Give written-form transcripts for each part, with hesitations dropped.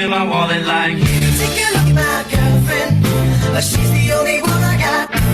in my wallet like you. Take a look at my girlfriend. She's the only one I got.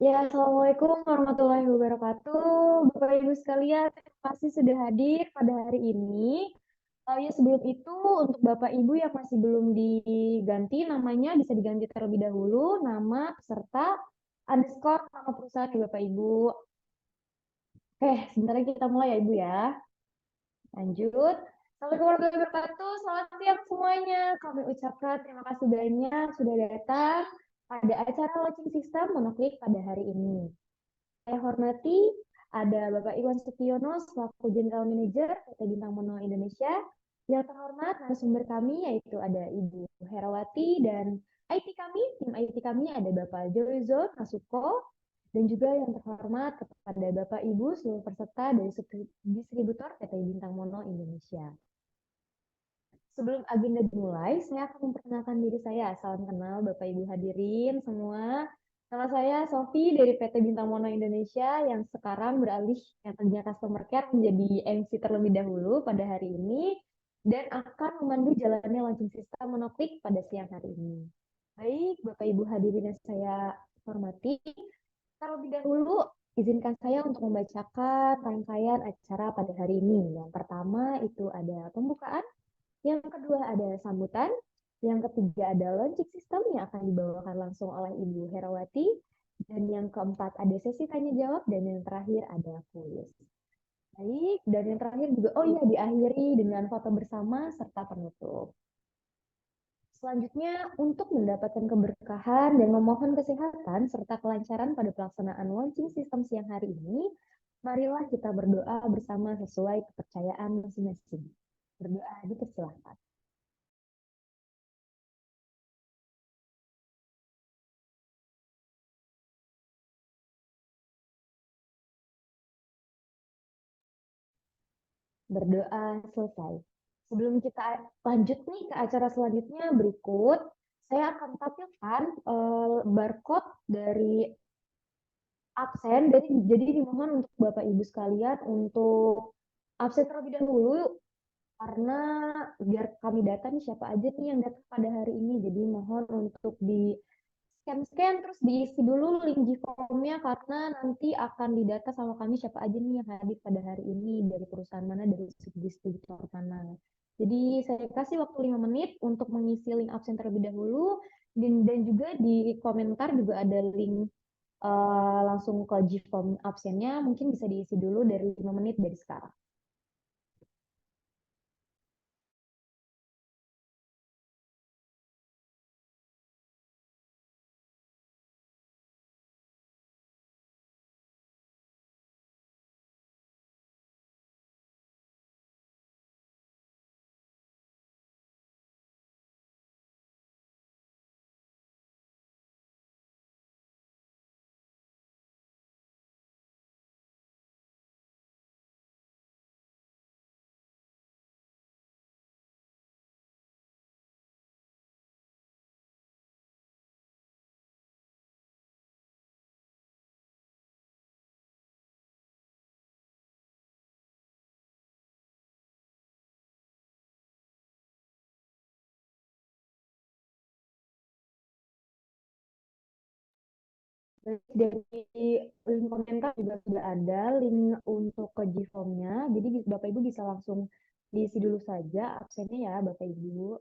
Ya, Assalamualaikum warahmatullahi wabarakatuh. Bapak Ibu sekalian, terima kasih sudah hadir pada hari ini. Ya, sebelum itu, untuk Bapak Ibu yang masih belum diganti namanya, bisa diganti terlebih dahulu, nama, peserta, underscore, nama perusahaan ya Bapak Ibu. Oke, sebentar lagi kita mulai ya Ibu ya. Lanjut. Assalamualaikum warahmatullahi wabarakatuh. Selamat siang semuanya. Kami ucapkan terima kasih banyak sudah datang pada acara launching sistem Monoklik pada hari ini. Saya hormati ada Bapak Iwan Setiono selaku General Manager PT Bintang Mono Indonesia. Yang terhormat narasumber kami yaitu ada Ibu Herawati dan IT kami, tim IT kami ada Bapak Jozo Nasuko dan juga yang terhormat kepada Bapak Ibu seluruh peserta dari distributor PT Bintang Mono Indonesia. Sebelum agenda dimulai, saya akan memperkenalkan diri saya. Salam kenal Bapak Ibu hadirin semua. Nama saya Sofi dari PT Bintang Mono Indonesia yang sekarang beralih yang tadinya customer care menjadi MC terlebih dahulu pada hari ini dan akan memandu jalannya launching sistem Monoklik pada siang hari ini. Baik, Bapak Ibu hadirin yang saya hormati, terlebih dahulu izinkan saya untuk membacakan rangkaian acara pada hari ini. Yang pertama itu ada pembukaan, yang kedua ada sambutan, yang ketiga ada launching system yang akan dibawakan langsung oleh Ibu Herawati, dan yang keempat ada sesi tanya jawab, dan yang terakhir ada kuis. Baik, dan yang terakhir juga, oh iya, diakhiri dengan foto bersama serta penutup. Selanjutnya, untuk mendapatkan keberkahan dan memohon kesehatan serta kelancaran pada pelaksanaan launching sistem siang hari ini, marilah kita berdoa bersama sesuai kepercayaan masing-masing. Berdoa dipersilahkan. Berdoa selesai. Sebelum kita lanjut nih ke acara selanjutnya berikut, saya akan tampilkan barcode dari absen. Jadi dimohon untuk Bapak Ibu sekalian untuk absen terlebih dahulu karena biar kami data nih siapa aja nih yang datang pada hari ini. Jadi mohon untuk di scan-scan terus diisi dulu link Gform-nya karena nanti akan didata sama kami siapa aja nih yang hadir pada hari ini dari perusahaan mana, dari distributor mana. Jadi saya kasih waktu 5 menit untuk mengisi link absen terlebih dahulu dan juga di komentar juga ada link langsung ke Gform absennya mungkin bisa diisi dulu dari 5 menit dari sekarang. Dari link komentar juga sudah ada link untuk ke Gform-nya. Jadi Bapak Ibu bisa langsung diisi dulu saja absennya ya Bapak Ibu.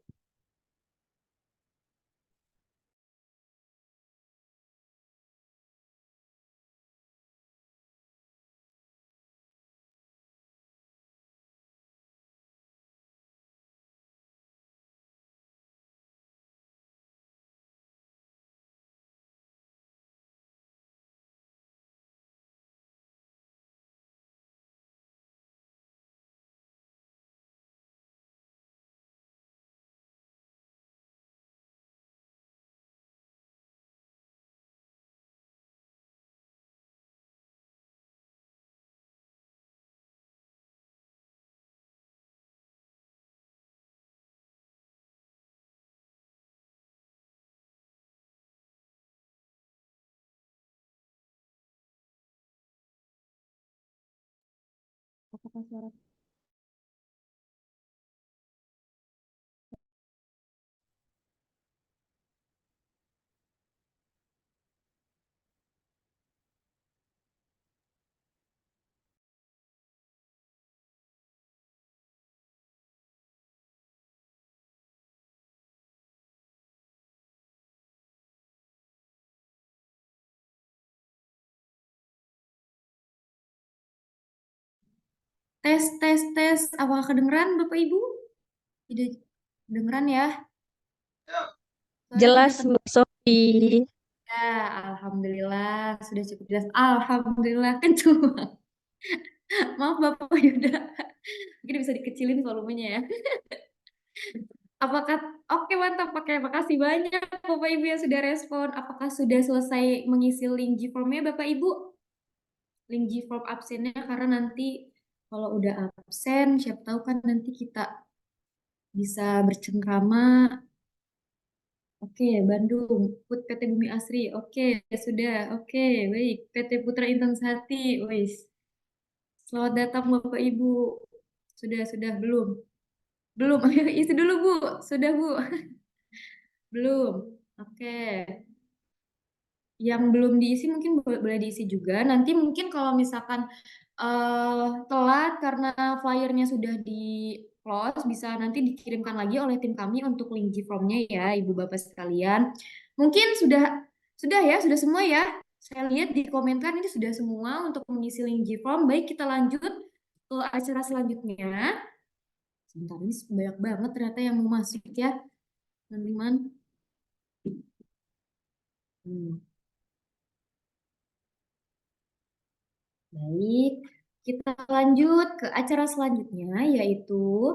Apakah suara Tes, tes, tes. Apakah kedengeran Bapak Ibu? Tidak kedengeran ya? Suara Jelas, tidak Mbak Sofi. Ya, alhamdulillah sudah cukup jelas. Alhamdulillah kenceng. Maaf Bapak Yuda, mungkin bisa dikecilin volumenya ya. Apakah oke mantap pakai makasih banyak Bapak Ibu yang sudah respon. Apakah sudah selesai mengisi link G-formnya Bapak Ibu? Link G-form absennya karena nanti kalau udah absen, siapa tahu kan nanti kita bisa bercengkrama. Oke, Bandung, PT Bumi Asri. Oke, sudah. Oke, baik. PT Putra Intan Sati. Wis. Selamat datang Bapak Ibu. Sudah, belum? Belum. Ayo isi dulu, Bu. Sudah, Bu. Belum. Oke. Yang belum diisi mungkin boleh diisi juga. Nanti mungkin kalau misalkan telat karena flyernya sudah di close, bisa nanti dikirimkan lagi oleh tim kami untuk link G-formnya ya, Ibu Bapak sekalian. Mungkin sudah ya, sudah semua ya. Saya lihat di komentar ini sudah semua untuk mengisi link G-form. Baik, kita lanjut ke acara selanjutnya. Sebentar, ini banyak banget ternyata yang mau masuk ya, teman-teman. Baik, kita lanjut ke acara selanjutnya, yaitu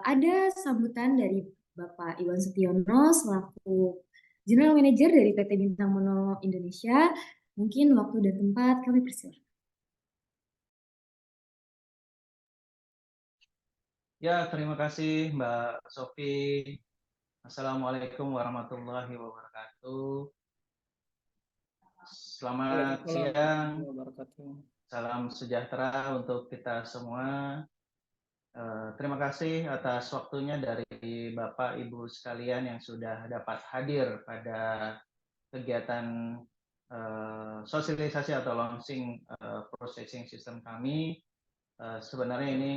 ada sambutan dari Bapak Iwan Setiono selaku General Manager dari PT Bintang Mono Indonesia. Mungkin waktu dan tempat kami persilakan. Ya, terima kasih Mbak Sofi. Assalamualaikum warahmatullahi wabarakatuh. Selamat siang, salam sejahtera untuk kita semua. Terima kasih atas waktunya dari Bapak Ibu sekalian yang sudah dapat hadir pada kegiatan sosialisasi atau launching processing system kami. Sebenarnya ini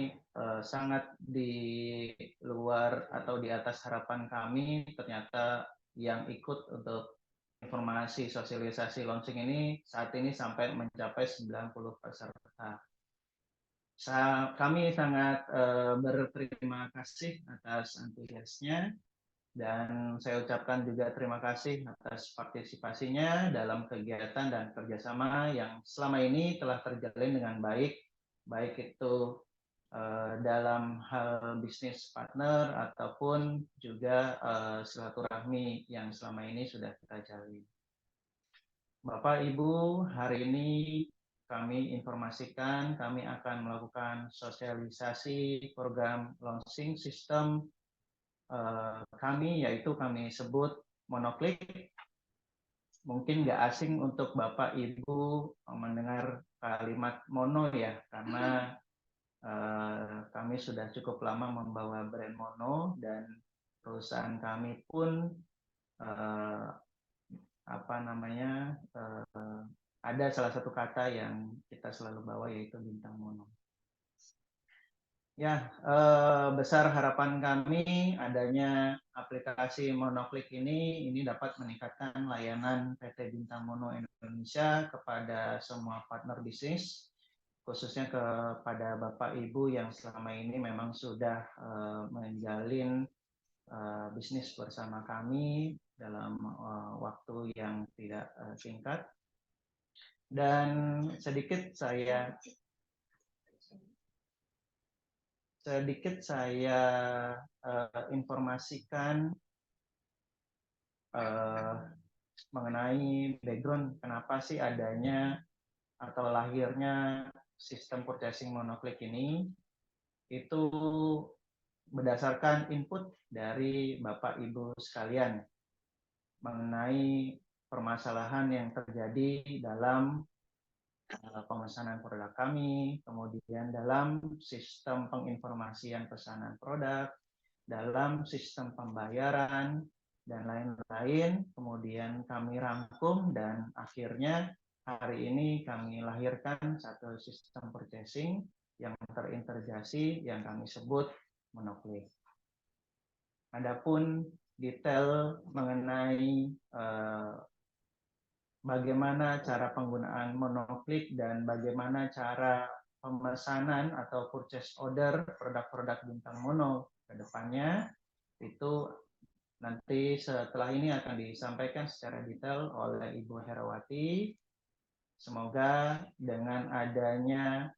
sangat di luar atau di atas harapan kami. Ternyata yang ikut untuk informasi sosialisasi launching ini saat ini sampai mencapai 90 peserta. Kami sangat berterima kasih atas antusiasnya dan saya ucapkan juga terima kasih atas partisipasinya dalam kegiatan dan kerjasama yang selama ini telah terjalin dengan baik, baik itu dalam hal bisnis partner ataupun juga silaturahmi yang selama ini sudah kita jalin. Bapak Ibu, hari ini kami informasikan kami akan melakukan sosialisasi program launching sistem kami, yaitu kami sebut monoklik. Mungkin nggak asing untuk Bapak Ibu mendengar kalimat mono ya, karena kami sudah cukup lama membawa brand mono dan perusahaan kami pun ada salah satu kata yang kita selalu bawa yaitu bintang mono. Ya, besar harapan kami adanya aplikasi monoklik ini dapat meningkatkan layanan PT Bintang Mono Indonesia kepada semua partner bisnis, khususnya kepada Bapak Ibu yang selama ini memang sudah menjalin bisnis bersama kami dalam waktu yang tidak singkat. Dan sedikit saya informasikan mengenai background kenapa sih adanya atau lahirnya sistem purchasing monoklik ini. Itu berdasarkan input dari Bapak Ibu sekalian mengenai permasalahan yang terjadi dalam pemesanan produk kami, kemudian dalam sistem penginformasian pesanan produk, dalam sistem pembayaran, dan lain-lain. Kemudian kami rangkum dan akhirnya hari ini kami lahirkan satu sistem purchasing yang terintegrasi yang kami sebut monoklik. Adapun detail mengenai bagaimana cara penggunaan monoklik dan bagaimana cara pemesanan atau purchase order produk-produk bintang mono ke depannya itu nanti setelah ini akan disampaikan secara detail oleh Ibu Herawati. Semoga dengan adanya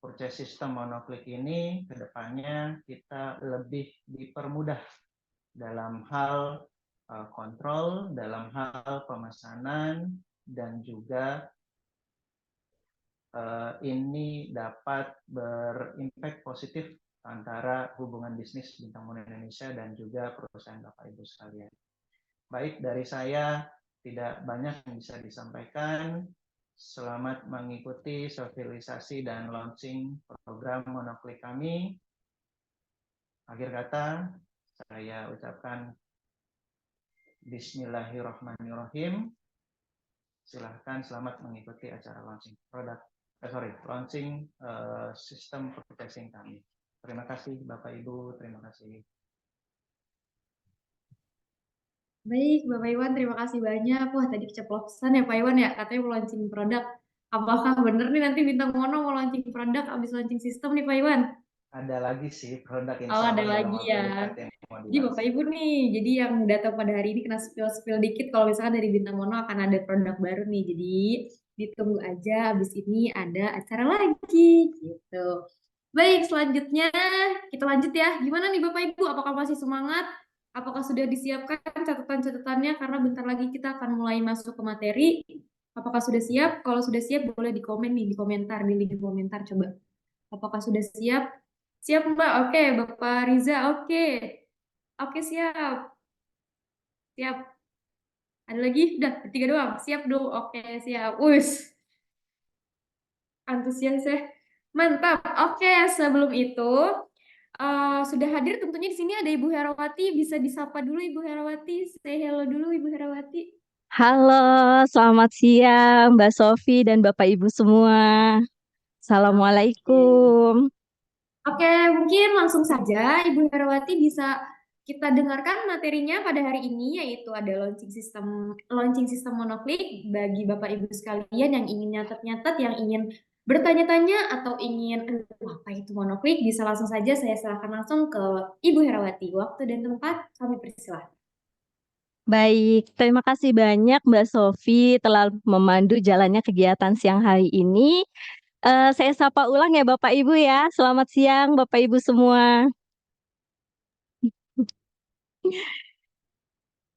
purchase system monoklik ini ke depannya kita lebih dipermudah dalam hal kontrol, dalam hal pemesanan, dan juga ini dapat berimpact positif antara hubungan bisnis Bintang Mono Indonesia dan juga perusahaan Bapak Ibu sekalian. Baik, dari saya tidak banyak yang bisa disampaikan. Selamat mengikuti sosialisasi dan launching program monoklik kami. Akhir kata, saya ucapkan Bismillahirrahmanirrahim. Silahkan selamat mengikuti acara launching produk, launching sistem purchasing kami. Terima kasih Bapak Ibu, terima kasih. Baik, Bapak Iwan, terima kasih banyak. Wah, tadi keceplosan ya Pak Iwan ya, katanya mau launching produk. Apakah benar nih nanti Bintang Mono mau launching produk abis launching sistem nih Pak Iwan? Ada lagi sih produk Oh, insya ada Allah dalam lagi waktu ya. dekat yang mau Jadi Bapak Ibu nih, jadi yang datang pada hari ini kena spill-spill dikit kalau misalkan dari Bintang Mono akan ada produk baru nih. Jadi ditunggu aja abis ini ada acara lagi gitu. Baik, selanjutnya kita lanjut ya. Gimana nih Bapak Ibu? Apakah masih semangat? Apakah sudah disiapkan catatan-catatannya? Karena bentar lagi kita akan mulai masuk ke materi. Apakah sudah siap? Kalau sudah siap boleh di komen nih, di komentar, di link komentar coba. Apakah sudah siap? Siap Mbak? Oke, Bapak Riza, oke. Oke, siap. Siap. Ada lagi? Udah, bertiga doang. Siap dong. Oke, siap. Us. Antusias ya. Mantap. Oke, sebelum itu sudah hadir tentunya di sini ada Ibu Herawati. Bisa disapa dulu Ibu Herawati. Say hello dulu Ibu Herawati. Halo, selamat siang Mbak Sofi dan Bapak Ibu semua. Assalamualaikum. Oke, mungkin langsung saja Ibu Herawati bisa kita dengarkan materinya pada hari ini, yaitu ada launching sistem monoklik bagi Bapak Ibu sekalian yang ingin nyatet-nyatet, yang ingin bertanya-tanya atau ingin apa itu monoklik, bisa langsung saja saya serahkan langsung ke Ibu Herawati. Waktu dan tempat kami persilahkan. Baik, terima kasih banyak Mbak Sofi telah memandu jalannya kegiatan siang hari ini. Saya sapa ulang ya Bapak Ibu ya. Selamat siang Bapak Ibu semua.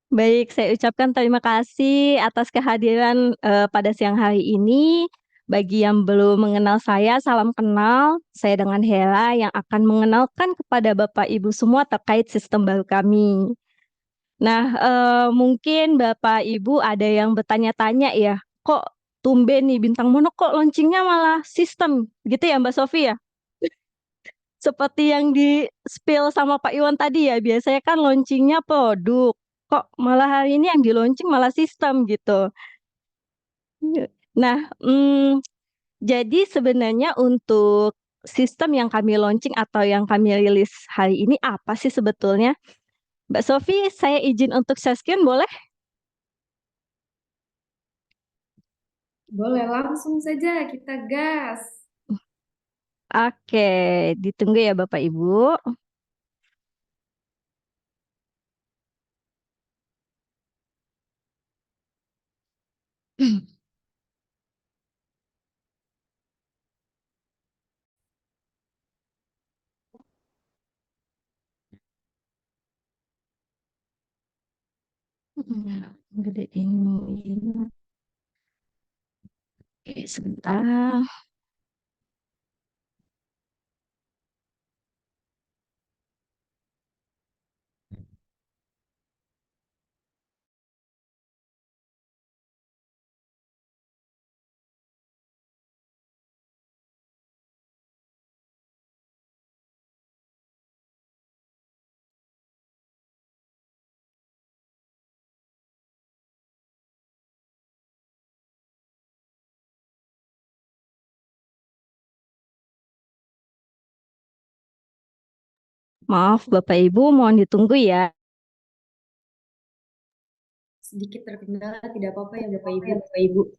Baik, saya ucapkan terima kasih atas kehadiran pada siang hari ini. Bagi yang belum mengenal saya, salam kenal. Saya dengan Hera yang akan mengenalkan kepada Bapak Ibu semua terkait sistem baru kami. Nah, mungkin Bapak Ibu ada yang bertanya-tanya ya, kok tumben nih Bintang Mono kok launchingnya malah sistem gitu ya Mbak Sofi ya? Seperti yang di spill sama Pak Iwan tadi ya, biasanya kan launchingnya produk. Kok malah hari ini yang di launching malah sistem gitu. Nah, jadi sebenarnya untuk sistem yang kami launching atau yang kami rilis hari ini apa sih sebetulnya? Mbak Sofi, saya izin untuk share screen boleh? Boleh langsung saja kita gas. Oke, ditunggu ya Bapak Ibu. Gedein ini. Oke, sebentar. Maaf Bapak Ibu, mohon ditunggu ya. Sedikit terkendala, tidak apa-apa ya Bapak Ibu.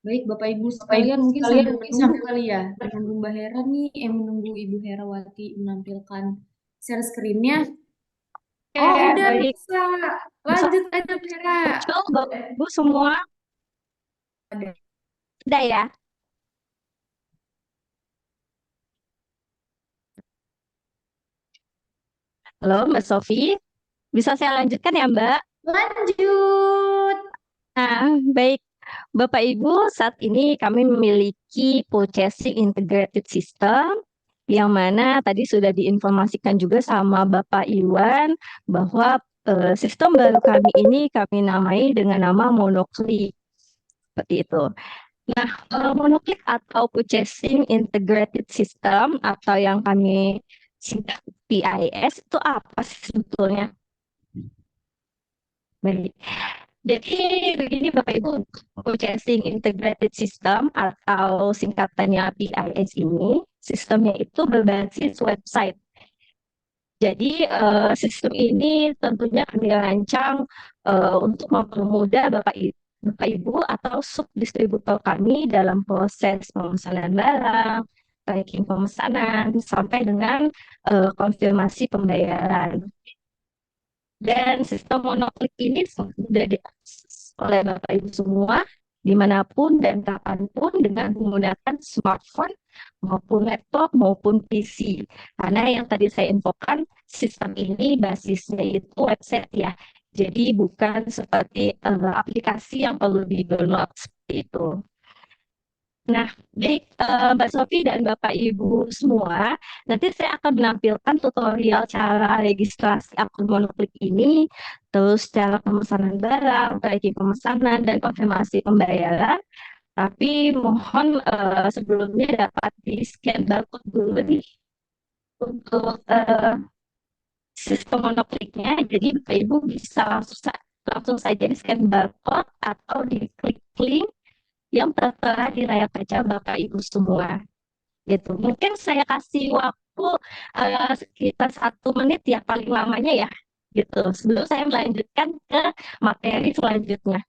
Baik, Bapak Ibu sekalian mungkin sambil menunggu kali ya, menunggu Mbak Hera nih, menunggu Ibu Herawati menampilkan share screen-nya. Oh, udah baik. bisa. Lanjut aja, Mbak Hera. Muncul Bapak Ibu semua. Ada. Udah ya. Halo Mbak Sofi, bisa saya lanjutkan ya Mbak? Lanjut. Nah, baik. Bapak Ibu, saat ini kami memiliki purchasing integrated system yang mana tadi sudah diinformasikan juga sama Bapak Iwan bahwa sistem baru kami ini kami namai dengan nama Monoclick. Seperti itu. Nah, Monoclick atau purchasing integrated system atau yang kami singkat PIS itu apa sih sebetulnya? Baik. Jadi begini Bapak Ibu, purchasing integrated system atau singkatannya PIS ini, sistemnya itu berbasis website. Jadi sistem ini tentunya kami rancang untuk mempermudah Bapak Ibu atau subdistributor kami dalam proses pemesanan barang, tracking pemesanan, sampai dengan konfirmasi pembayaran. Dan sistem monoklik ini sudah diakses oleh Bapak Ibu semua, dimanapun dan kapanpun dengan menggunakan smartphone maupun laptop maupun PC. Karena yang tadi saya infokan, sistem ini basisnya itu website ya. Jadi bukan seperti aplikasi yang perlu di-download seperti itu. Nah, baik Mbak Sofi dan Bapak Ibu semua, nanti saya akan menampilkan tutorial cara registrasi akun Monoklik ini, terus cara pemesanan barang, tracking pemesanan, dan konfirmasi pembayaran. Tapi mohon sebelumnya dapat di-scan barcode dulu nih untuk sistem Monokliknya. Jadi Bapak Ibu bisa langsung saja di-scan barcode atau diklik link yang tertera di layar kaca Bapak Ibu semua. Gitu. Mungkin saya kasih waktu sekitar 1 menit ya paling lamanya ya. Gitu. Sebelum saya melanjutkan ke materi selanjutnya.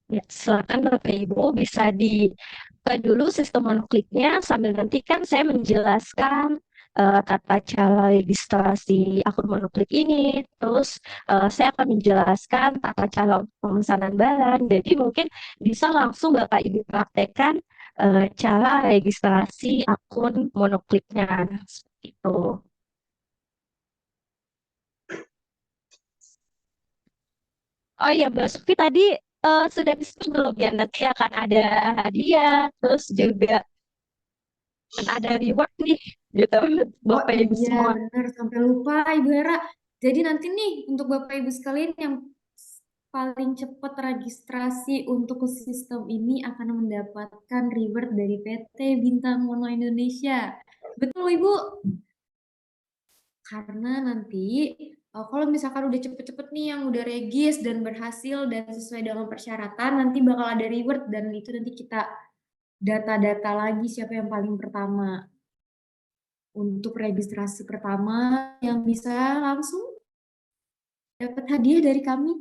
Ya, silakan Bapak Ibu bisa dibuka dulu sistem monokliknya sambil nanti kan saya menjelaskan tata cara registrasi akun monoklik ini. Terus saya akan menjelaskan tata cara pemesanan barang. Jadi mungkin bisa langsung Bapak Ibu praktekkan cara registrasi akun monokliknya. Seperti itu. Oh iya, Mbak Sufi tadi sudah disebut belum ya? Nanti akan ada hadiah, terus juga akan ada reward nih, gitu. Bapak Ibu Iya, semua. benar. Sampai lupa, Ibu Hera. Jadi nanti nih, untuk Bapak Ibu sekalian yang paling cepat registrasi untuk sistem ini akan mendapatkan reward dari PT Bintang Mono Indonesia. Betul, Ibu? Karena nanti kalau misalkan udah cepet-cepet nih yang udah regis dan berhasil dan sesuai dengan persyaratan, nanti bakal ada reward dan itu nanti kita data-data lagi siapa yang paling pertama. Untuk registrasi pertama yang bisa langsung dapat hadiah dari kami.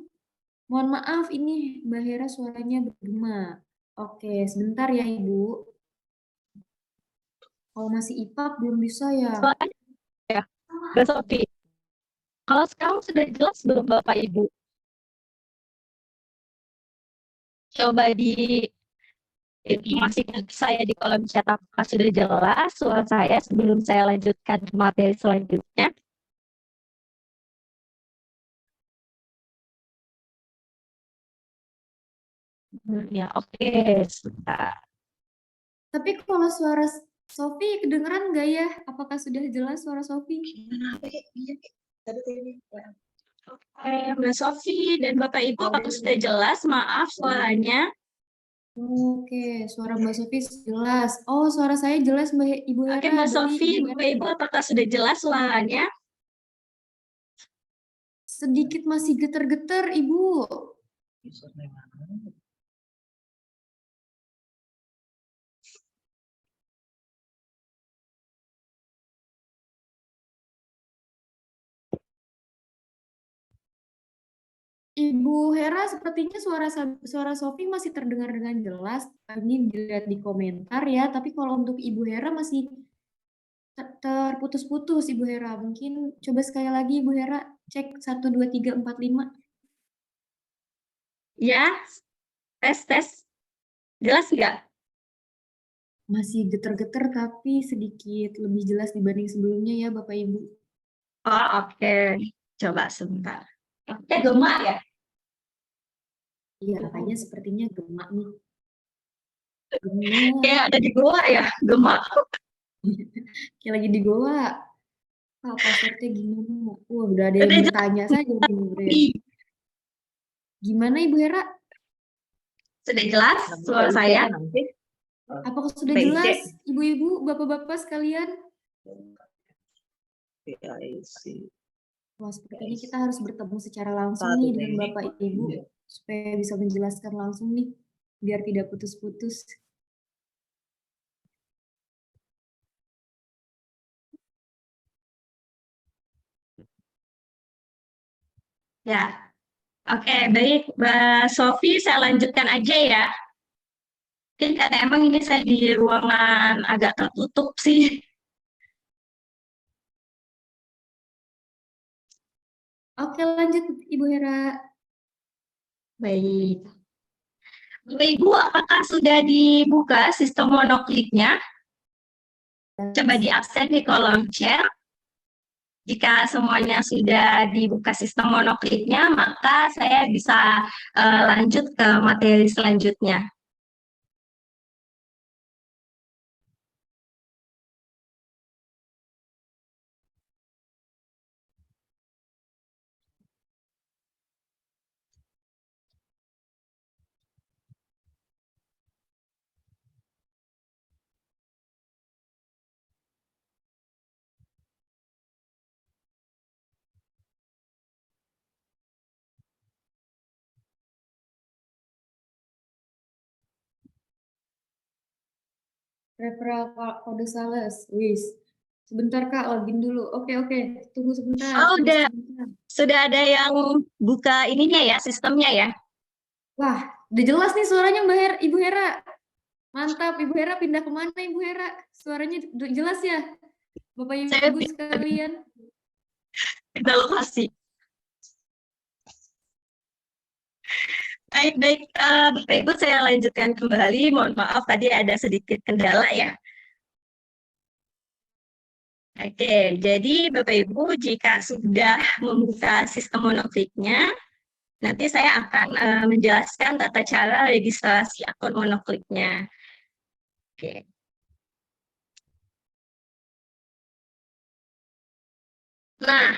Mohon maaf ini Mbak Hera suaranya bergema. Oke, sebentar ya Ibu. Kalau masih IPAK belum bisa ya. Soalnya ya, Mbak Sofi. Kalau sekarang sudah jelas belum Bapak Ibu? Coba informasikan ke saya di kolom chat apakah sudah jelas suara saya sebelum saya lanjutkan ke materi selanjutnya. Ya, oke. Sebentar. Tapi kalau suara Sofi kedengeran nggak ya? Apakah sudah jelas suara Sofi? Oke, Mbak Sofi dan Bapak Ibu, apakah sudah jelas? Maaf suaranya. Oke, suara Mbak Sofi jelas. Oh, suara saya jelas Mbak Ibu Hera. Oke, Mbak Berarti Sofi, Ibu Bapak Ibu, apakah sudah jelas suaranya? sedikit masih getar-getar, Ibu. Ibu Hera, sepertinya suara Sofi masih terdengar dengan jelas. Ini dilihat di komentar ya, tapi kalau untuk Ibu Hera masih terputus-putus, Ibu Hera. Mungkin coba sekali lagi Ibu Hera cek 1 2 3 4 5. Ya, tes. Jelas nggak? Masih getar-getar tapi sedikit lebih jelas dibanding sebelumnya ya Bapak Ibu. Oh, oke. Coba sebentar. Oke, gemak ya? Iya, kayaknya sepertinya gemak nih. Gemak. Kayak ada di goa ya, gemak. Kayak lagi di goa. Pak, passwordnya gimana? Wah, udah ada yang Udah bertanya saja nih, Bre. Gimana Ibu Hera? Sudah jelas suara saya? Apakah sudah jelas, Ibu-ibu, Bapak-bapak sekalian? Wah, sepertinya kita harus bertemu secara langsung nih dengan Bapak Ibu supaya bisa menjelaskan langsung nih, biar tidak putus-putus. Ya. Oke, baik, Mbak Sofi, saya lanjutkan aja ya. Mungkin karena emang ini saya di ruangan agak tertutup sih. Oke, lanjut Ibu Hera. Baik. Bapak Ibu, apakah sudah dibuka sistem monokliknya? Coba diabsen di kolom chat. Jika semuanya sudah dibuka sistem monokliknya, maka saya bisa lanjut ke materi selanjutnya. Referral kode sales. Wis. Sebentar Kak, login dulu. Oke. Tunggu sebentar. Oh, Tunggu sebentar. sudah ada yang buka ininya ya, sistemnya ya? Wah, udah jelas nih suaranya Ibu Hera. Mantap, Ibu Hera pindah kemana Ibu Hera? Suaranya udah jelas ya? Bapak Saya Ibu sekalian. kita lokasi. Baik, Bapak Ibu, saya lanjutkan kembali. Mohon maaf tadi ada sedikit kendala ya. Oke, jadi Bapak Ibu jika sudah membuka sistem monokliknya, nanti saya akan menjelaskan tata cara registrasi akun monokliknya. Oke. Nah,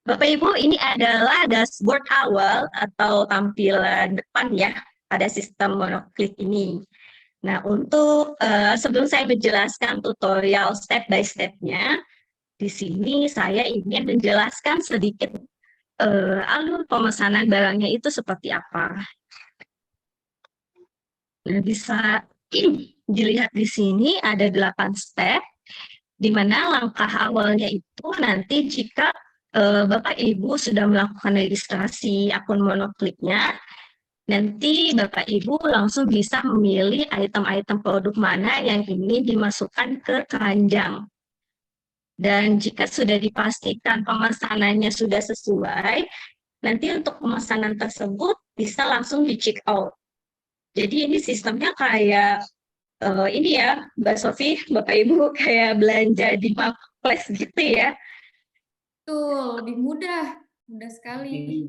Bapak Ibu, ini adalah dashboard awal atau tampilan depan ya pada sistem monoklik ini. Nah, untuk sebelum saya menjelaskan tutorial step by step-nya, di sini saya ingin menjelaskan sedikit alur pemesanan barangnya itu seperti apa. Nah, bisa dilihat di sini ada 8 step, di mana langkah awalnya itu nanti jika Bapak Ibu sudah melakukan registrasi akun monokliknya, nanti Bapak Ibu langsung bisa memilih item-item produk mana yang ingin dimasukkan ke keranjang. Dan jika sudah dipastikan pemesanannya sudah sesuai, nanti untuk pemesanan tersebut bisa langsung di check out. Jadi ini sistemnya kayak ini ya, Mbak Sofi, Bapak Ibu kayak belanja di marketplace gitu ya. Betul, lebih mudah sekali.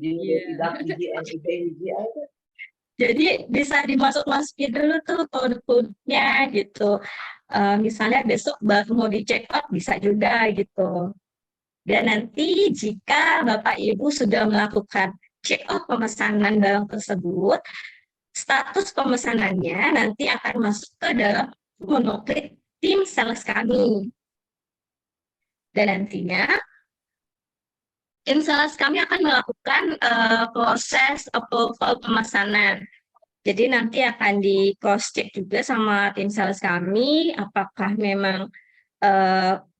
Jadi bisa dimasuk-masukin dulu tuh produk-produknya gitu. Misalnya besok baru mau di check out bisa juga gitu. Dan nanti jika Bapak Ibu sudah melakukan check out pemesanan barang tersebut, status pemesanannya nanti akan masuk ke dalam monoklik tim sales kami. Dan nantinya tim sales kami akan melakukan proses approval pemesanan. Jadi nanti akan di cross check juga sama tim sales kami apakah memang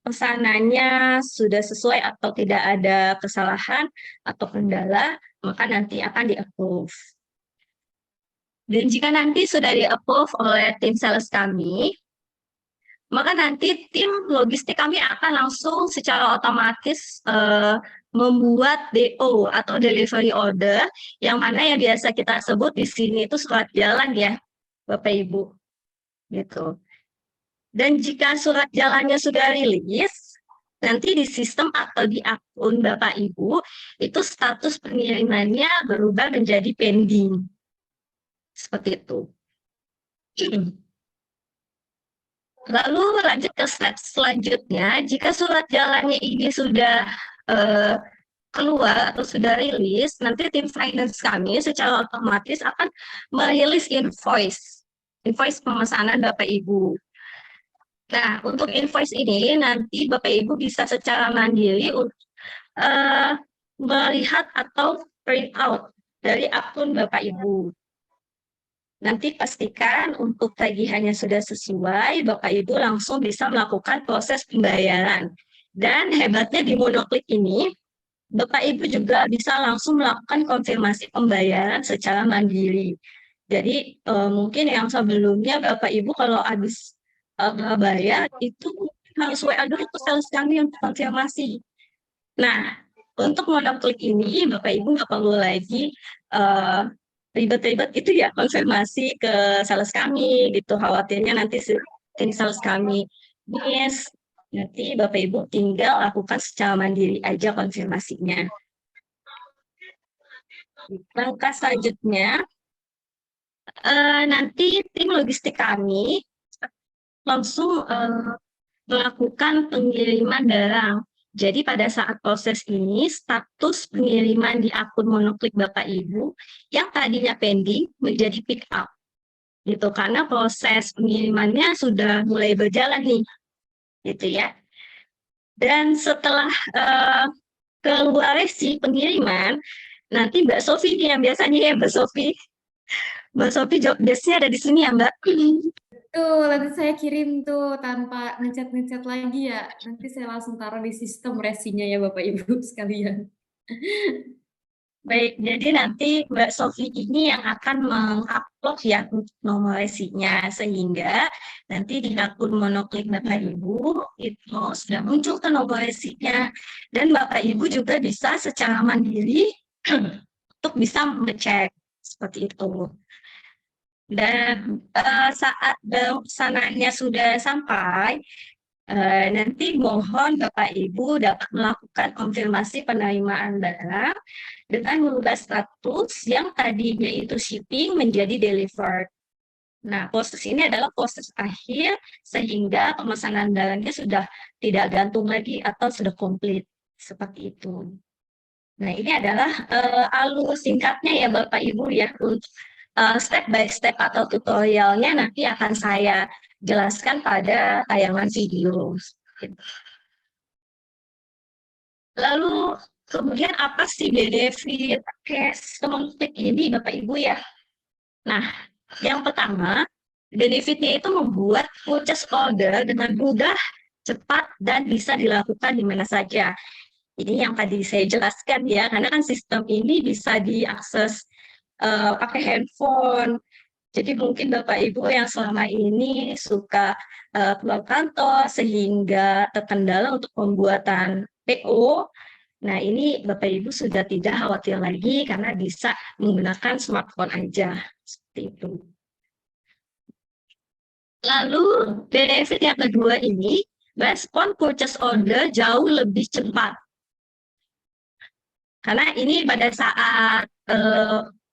pesanannya sudah sesuai atau tidak ada kesalahan atau kendala, maka nanti akan di-approve. Dan jika nanti sudah di-approve oleh tim sales kami, maka nanti tim logistik kami akan langsung secara otomatis membuat DO atau delivery order, yang mana yang biasa kita sebut di sini itu surat jalan ya, Bapak Ibu. Gitu. Dan jika surat jalannya sudah rilis, nanti di sistem atau di akun Bapak Ibu, itu status pengirimannya berubah menjadi pending. Seperti itu. Lalu lanjut ke step selanjutnya, jika surat jalannya ini sudah keluar atau sudah rilis, nanti tim finance kami secara otomatis akan merilis invoice pemesanan Bapak Ibu. Nah, untuk invoice ini nanti Bapak Ibu bisa secara mandiri melihat atau print out dari akun Bapak Ibu. Nanti pastikan untuk tagihannya sudah sesuai, Bapak Ibu langsung bisa melakukan proses pembayaran. Dan hebatnya di monoklik ini, Bapak Ibu juga bisa langsung melakukan konfirmasi pembayaran secara mandiri. Jadi mungkin yang sebelumnya Bapak Ibu kalau habis bayar itu harus WA dulu ke sales kami untuk konfirmasi. Nah, untuk monoklik ini Bapak Ibu nggak perlu lagi ribet-ribet itu ya konfirmasi ke sales kami gitu, khawatirnya nanti sales kami miss. Nanti Bapak Ibu tinggal lakukan secara mandiri aja konfirmasinya. Langkah selanjutnya nanti tim logistik kami langsung melakukan pengiriman barang. Jadi pada saat proses ini, status pengiriman di akun monoklik Bapak Ibu yang tadinya pending menjadi pick up. Gitu, karena proses pengirimannya sudah mulai berjalan nih. Gitu ya. Dan setelah keluar si pengiriman, nanti Mbak Sofi nih yang biasanya ya Mbak Sofi. Mbak Sofi job desk-nya ada di sini ya Mbak. Tuh, nanti saya kirim tuh tanpa ngecat-ngecat lagi ya. Nanti saya langsung taruh di sistem resinya ya Bapak Ibu sekalian. Baik, jadi nanti Mbak Sofi ini yang akan mengupload ya nomor resinya, sehingga nanti di akun monoklik Bapak Ibu itu sudah muncul ke nomor resinya, dan Bapak Ibu juga bisa secara mandiri untuk bisa mengecek seperti itu. Dan saat pesanannya sudah sampai, nanti mohon Bapak Ibu dapat melakukan konfirmasi penerimaan barang dengan mengubah status yang tadinya itu shipping menjadi delivered. Nah, proses ini adalah proses akhir sehingga pemesanan barangnya sudah tidak gantung lagi atau sudah komplit. Seperti itu. Nah, ini adalah alur singkatnya ya Bapak Ibu ya, untuk step by step atau tutorialnya nanti akan saya jelaskan pada tayangan video. Lalu kemudian apa sih benefit cash monoklik ini Bapak Ibu ya? Nah, yang pertama, benefitnya itu membuat purchase order dengan mudah, cepat, dan bisa dilakukan di mana saja. Ini yang tadi saya jelaskan ya, karena kan sistem ini bisa diakses pakai handphone. Jadi mungkin Bapak Ibu yang selama ini suka keluar kantor sehingga terkendala untuk pembuatan PO. Nah, ini Bapak Ibu sudah tidak khawatir lagi karena bisa menggunakan smartphone aja. Seperti itu. Lalu benefit yang kedua ini, respon purchase order jauh lebih cepat. Karena ini pada saat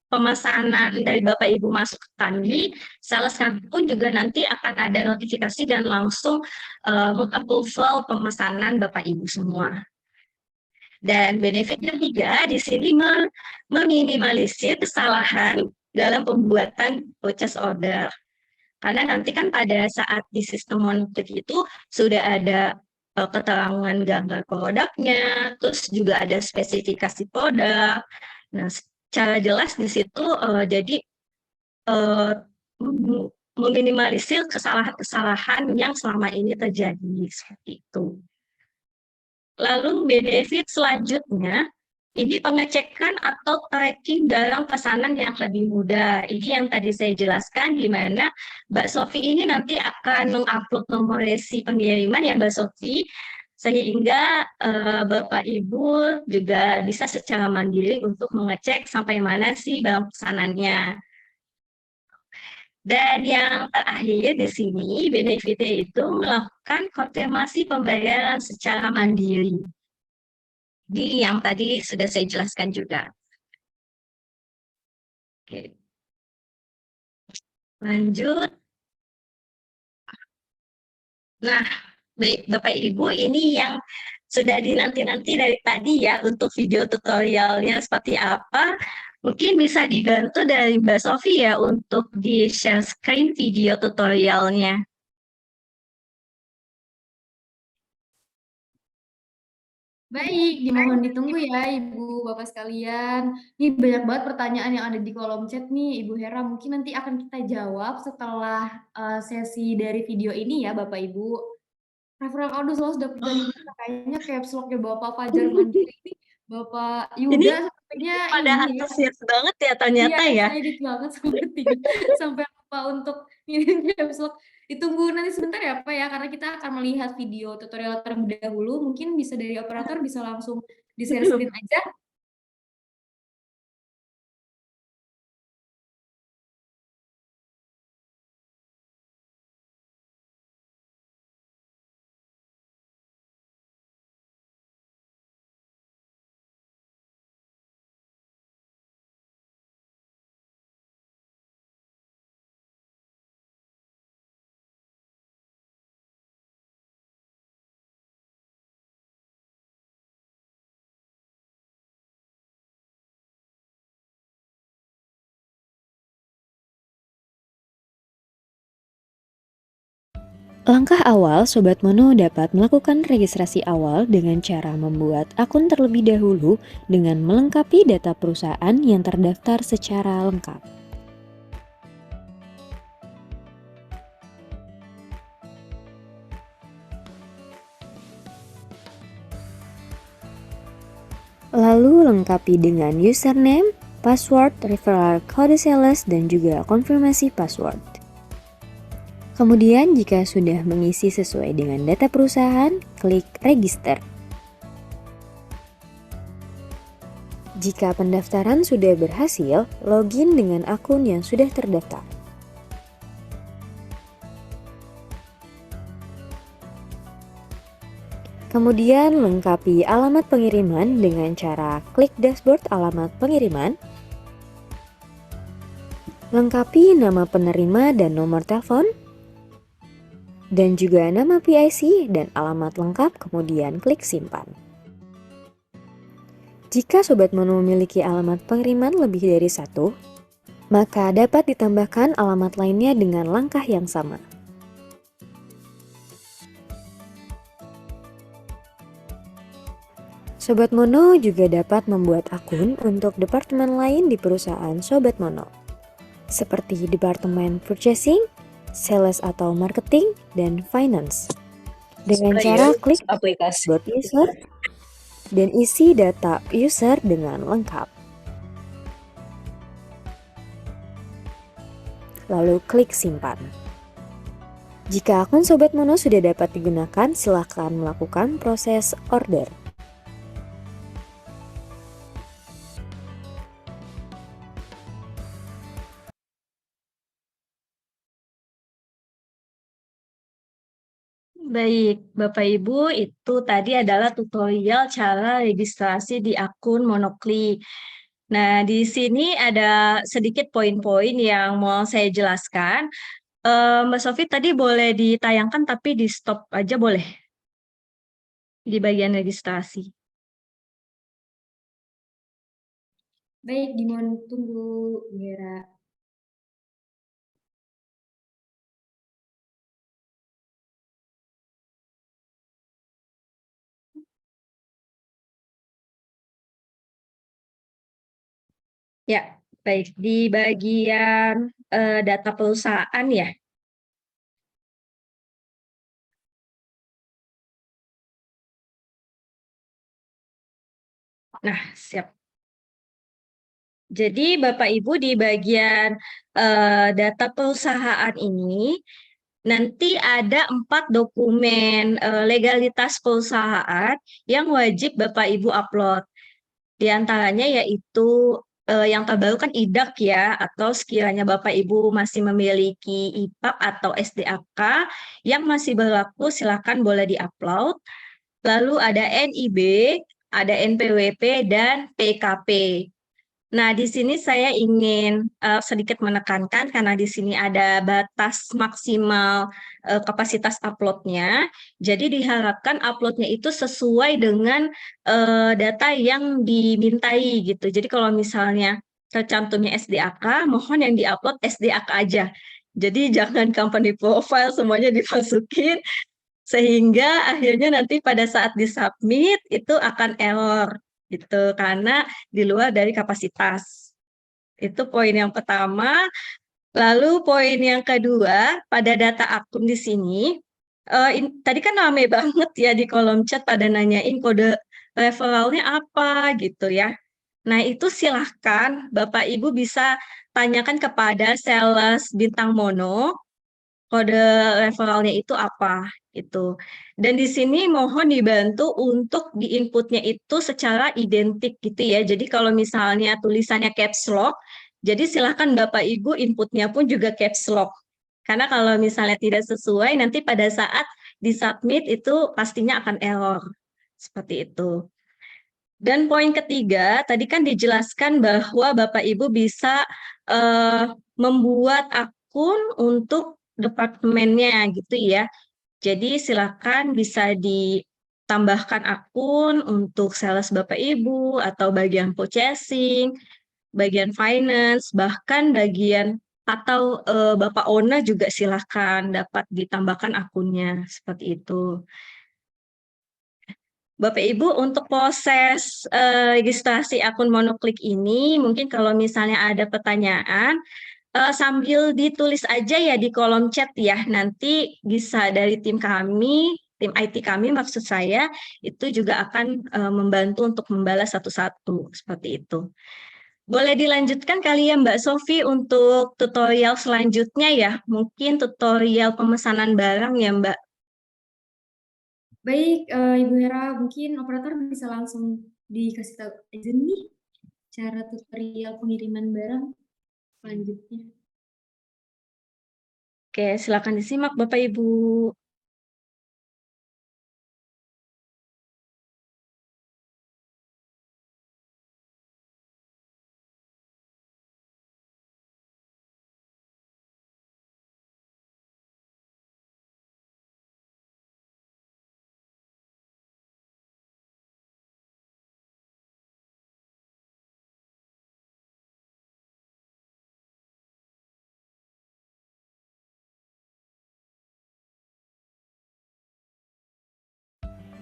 pemesanan dari Bapak Ibu masuk ke kami, sales kami pun juga nanti akan ada notifikasi dan langsung meng-approval pemesanan Bapak Ibu semua. Dan benefit ketiga di sini meminimalisir kesalahan dalam pembuatan purchase order. Karena nanti kan pada saat di sistem monitoring itu sudah ada keterangan gambar produknya, terus juga ada spesifikasi produk. Nah, secara jelas di situ jadi meminimalisir kesalahan-kesalahan yang selama ini terjadi seperti itu. Lalu benefit selanjutnya, ini pengecekan atau tracking dalam pesanan yang lebih mudah. Ini yang tadi saya jelaskan, di mana Mbak Sofi ini nanti akan mengupload nomor resi pengiriman ya Mbak Sofi, sehingga Bapak Ibu juga bisa secara mandiri untuk mengecek sampai mana sih barang pesanannya. Dan yang terakhir di sini, benefitnya itu melakukan konfirmasi pembayaran secara mandiri. Jadi yang tadi sudah saya jelaskan juga. Oke. Lanjut. Nah, baik Bapak Ibu, ini yang sudah dinanti-nanti dari tadi ya untuk video tutorialnya seperti apa. Mungkin bisa dibantu dari Mbak Sofi ya untuk di-share screen video tutorialnya. Baik, dimohon ditunggu ya Ibu Bapak sekalian. Ini banyak banget pertanyaan yang ada di kolom chat nih Ibu Hera. Mungkin nanti akan kita jawab setelah sesi dari video ini ya Bapak Ibu. Referral Aduh selalu sudah pertanyaan kayaknya caps lock ya Bapak Fajar Mandiri ini. Bapak Ini Yuda sepertinya pada ini ya. antusias banget ya ternyata Iya, ya. excited banget sepertinya. Sampai lupa untuk ini caps lock. Ditunggu nanti sebentar ya Pak ya, karena kita akan melihat video tutorial terlebih dahulu. Mungkin bisa dari operator bisa langsung di-share screen aja. Langkah awal, Sobat Mono dapat melakukan registrasi awal dengan cara membuat akun terlebih dahulu dengan melengkapi data perusahaan yang terdaftar secara lengkap. Lalu lengkapi dengan username, password, referral kode sales, dan juga konfirmasi password. Kemudian jika sudah mengisi sesuai dengan data perusahaan, klik register. Jika pendaftaran sudah berhasil, login dengan akun yang sudah terdaftar. Kemudian lengkapi alamat pengiriman dengan cara klik dashboard alamat pengiriman. Lengkapi nama penerima dan nomor telepon, dan juga nama PIC dan alamat lengkap, kemudian klik simpan. Jika Sobat Mono memiliki alamat pengiriman lebih dari satu, maka dapat ditambahkan alamat lainnya dengan langkah yang sama. Sobat Mono juga dapat membuat akun untuk departemen lain di perusahaan Sobat Mono, seperti Departemen Purchasing, Sales atau Marketing, dan Finance. Dengan cara klik aplikasi user dan isi data user dengan lengkap. Lalu klik simpan. Jika akun Sobat Mono sudah dapat digunakan, silakan melakukan proses order. Baik, Bapak Ibu, itu tadi adalah tutorial cara registrasi di akun Monoklik. Nah, di sini ada sedikit poin-poin yang mau saya jelaskan. Mbak Sofi tadi boleh ditayangkan tapi di stop aja boleh di bagian registrasi. Baik, dimohon tunggu, Hera. Ya, baik. Di bagian data perusahaan ya. Nah, siap. Jadi Bapak Ibu di bagian data perusahaan ini nanti ada 4 dokumen legalitas perusahaan yang wajib Bapak Ibu upload. Di antaranya yaitu yang terbaru kan IDAK ya, atau sekiranya Bapak Ibu masih memiliki IPAK atau SDAK yang masih berlaku silakan boleh diupload. Lalu ada NIB, ada NPWP dan PKP. Nah, di sini saya ingin sedikit menekankan karena di sini ada batas maksimal kapasitas uploadnya. Jadi diharapkan uploadnya itu sesuai dengan data yang dimintai gitu. Jadi kalau misalnya tercantumnya SDAK, mohon yang diupload SDAK aja. Jadi jangan company profile semuanya dimasukin sehingga akhirnya nanti pada saat disubmit itu akan error gitu karena di luar dari kapasitas. Itu poin yang pertama. Lalu poin yang kedua, pada data akun di sini, tadi kan rame banget ya di kolom chat pada nanyain kode referralnya apa gitu ya. Nah itu silahkan Bapak Ibu bisa tanyakan kepada sales bintang mono, kode referralnya itu apa gitu. Dan di sini mohon dibantu untuk di inputnya itu secara identik gitu ya. Jadi kalau misalnya tulisannya caps lock, jadi silahkan Bapak Ibu inputnya pun juga caps lock. Karena kalau misalnya tidak sesuai, nanti pada saat disubmit itu pastinya akan error. Seperti itu. Dan poin ketiga, tadi kan dijelaskan bahwa Bapak Ibu bisa membuat akun untuk departemennya gitu ya. Jadi silakan bisa ditambahkan akun untuk sales Bapak Ibu atau bagian purchasing, bagian finance, bahkan bagian atau Bapak owner juga silakan dapat ditambahkan akunnya seperti itu. Bapak Ibu untuk proses registrasi akun monoklik ini mungkin kalau misalnya ada pertanyaan sambil ditulis aja ya di kolom chat ya, nanti bisa dari tim kami, tim IT kami maksud saya, itu juga akan membantu untuk membalas satu-satu, seperti itu. Boleh dilanjutkan kali ya Mbak Sofi untuk tutorial selanjutnya ya, mungkin tutorial pemesanan barang ya Mbak. Baik, Ibu Hera, mungkin operator bisa langsung dikasih tahu aja nih cara tutorial pengiriman barang selanjutnya. Oke, silakan disimak Bapak Ibu.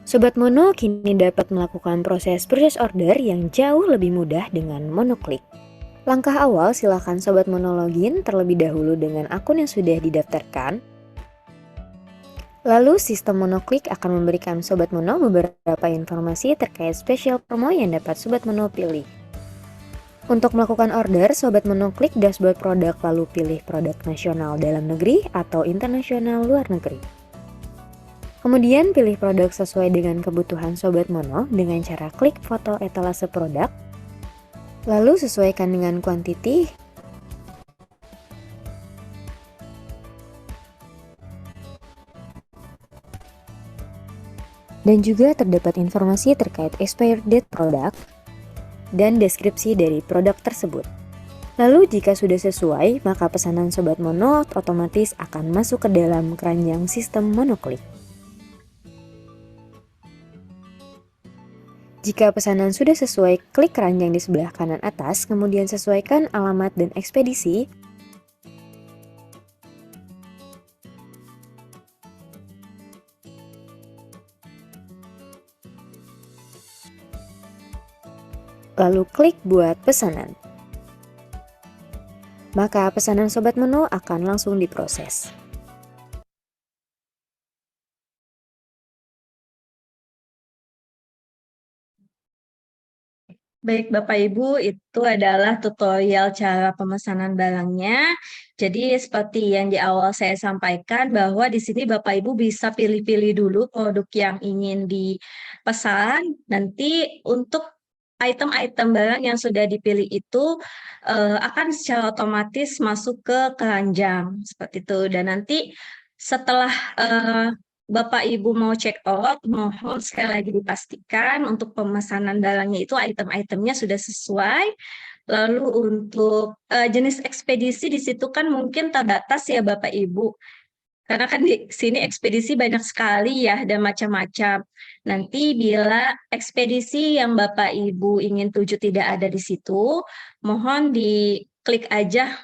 Sobat Mono kini dapat melakukan proses purchase order yang jauh lebih mudah dengan monoklik. Langkah awal silakan Sobat Mono login terlebih dahulu dengan akun yang sudah didaftarkan. Lalu sistem monoklik akan memberikan Sobat Mono beberapa informasi terkait spesial promo yang dapat Sobat Mono pilih. Untuk melakukan order, Sobat Mono klik dashboard produk lalu pilih produk nasional dalam negeri atau internasional luar negeri. Kemudian pilih produk sesuai dengan kebutuhan Sobat Mono dengan cara klik foto etalase produk. Lalu sesuaikan dengan quantity. Dan juga terdapat informasi terkait expired date produk dan deskripsi dari produk tersebut. Lalu jika sudah sesuai, maka pesanan Sobat Mono otomatis akan masuk ke dalam keranjang sistem monoklik. Jika pesanan sudah sesuai, klik keranjang di sebelah kanan atas, kemudian sesuaikan alamat dan ekspedisi. Lalu klik buat pesanan. maka pesanan Sobat Mono akan langsung diproses. Baik Bapak Ibu, itu adalah tutorial cara pemesanan barangnya. Jadi seperti yang di awal saya sampaikan bahwa di sini Bapak Ibu bisa pilih-pilih dulu produk yang ingin dipesan. Nanti untuk item-item barang yang sudah dipilih itu akan secara otomatis masuk ke keranjang seperti itu. Dan nanti setelah Bapak Ibu mau check out, mohon sekali lagi dipastikan untuk pemesanan barangnya itu item-itemnya sudah sesuai. Lalu untuk jenis ekspedisi di situ kan mungkin terbatas ya Bapak Ibu. Karena kan di sini ekspedisi banyak sekali ya dan macam-macam. Nanti bila ekspedisi yang Bapak Ibu ingin tuju tidak ada di situ, mohon diklik aja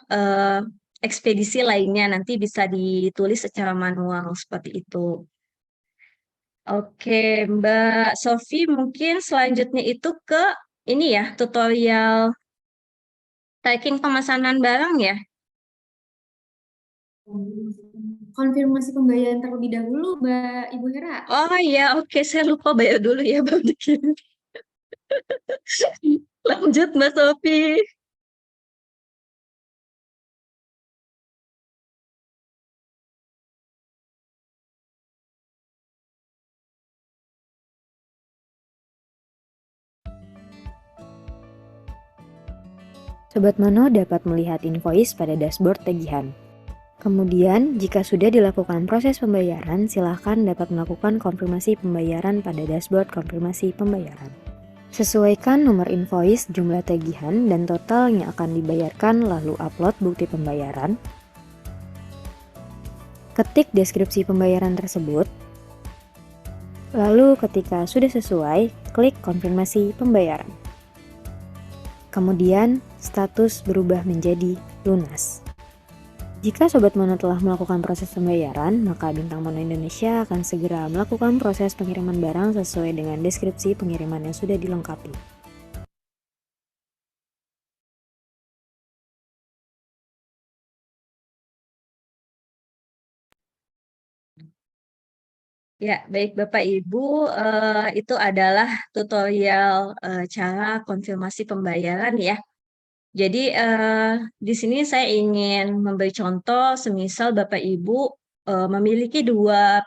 ekspedisi lainnya, nanti bisa ditulis secara manual seperti itu. Oke, Mbak Sofi, mungkin selanjutnya itu ke ini ya, tutorial tracking pemesanan barang ya. Konfirmasi pembayaran terlebih dahulu, Mbak Ibu Hera. Oh iya, oke, saya lupa bayar dulu ya, Bang Diki. Lanjut, Mbak Sofi. Sobat Mono dapat melihat invoice pada dashboard tagihan. Kemudian, jika sudah dilakukan proses pembayaran, silakan dapat melakukan konfirmasi pembayaran pada dashboard konfirmasi pembayaran. Sesuaikan nomor invoice, jumlah tagihan, dan total yang akan dibayarkan, lalu upload bukti pembayaran. Ketik deskripsi pembayaran tersebut. Lalu ketika sudah sesuai, klik konfirmasi pembayaran. Kemudian, status berubah menjadi lunas. Jika Sobat Mono telah melakukan proses pembayaran, maka Bintang Mono Indonesia akan segera melakukan proses pengiriman barang sesuai dengan deskripsi pengiriman yang sudah dilengkapi. Ya, baik Bapak Ibu, itu adalah tutorial cara konfirmasi pembayaran ya. Jadi di sini saya ingin memberi contoh, semisal Bapak Ibu memiliki dua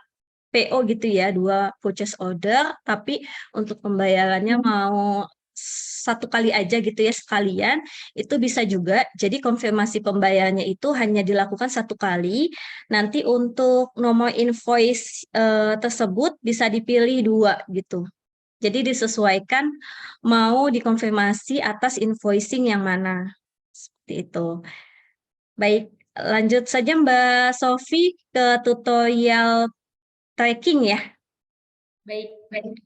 PO gitu ya, dua purchase order, tapi untuk pembayarannya mau satu kali aja gitu ya sekalian, itu bisa juga. Jadi konfirmasi pembayarannya itu hanya dilakukan satu kali. Nanti untuk nomor invoice tersebut bisa dipilih dua gitu. Jadi disesuaikan mau dikonfirmasi atas invoicing yang mana. Seperti itu. Baik, lanjut saja Mbak Sofi ke tutorial tracking ya. Baik,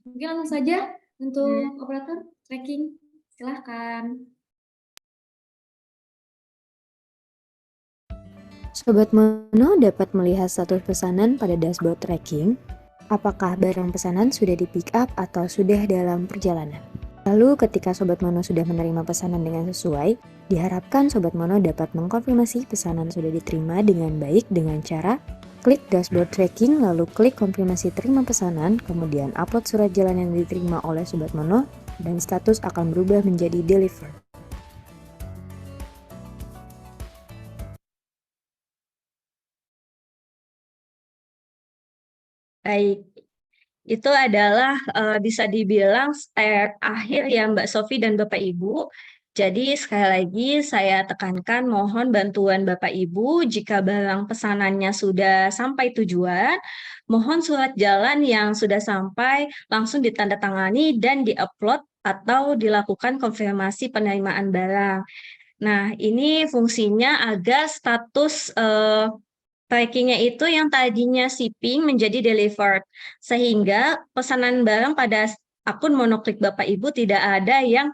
mungkin langsung saja untuk operator tracking. Silahkan. Sobat Mono dapat melihat status pesanan pada dashboard tracking. Apakah barang pesanan sudah di pick up atau sudah dalam perjalanan? Lalu ketika Sobat Mono sudah menerima pesanan dengan sesuai, diharapkan Sobat Mono dapat mengkonfirmasi pesanan sudah diterima dengan baik dengan cara klik dashboard tracking, lalu klik konfirmasi terima pesanan, kemudian upload surat jalan yang diterima oleh Sobat Mono, dan status akan berubah menjadi deliver. Baik, itu adalah bisa dibilang step akhir ya Mbak Sofi dan Bapak Ibu. Jadi sekali lagi saya tekankan mohon bantuan Bapak Ibu jika barang pesanannya sudah sampai tujuan, mohon surat jalan yang sudah sampai langsung ditandatangani dan diupload atau dilakukan konfirmasi penerimaan barang. Nah, ini fungsinya agar status trackingnya itu yang tadinya shipping menjadi delivered, sehingga pesanan barang pada akun monoklik Bapak Ibu tidak ada yang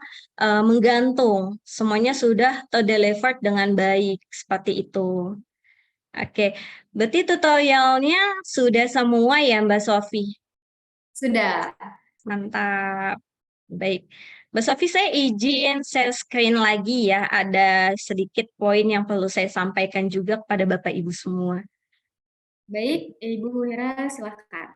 menggantung. Semuanya sudah terdelivered dengan baik, seperti itu. Oke, berarti tutorialnya sudah semua ya Mbak Sofi? Sudah. Mantap. Baik. Mbak Sofi, saya izin share screen lagi ya. Ada sedikit poin yang perlu saya sampaikan juga kepada Bapak Ibu semua. Baik, Ibu Hera silahkan.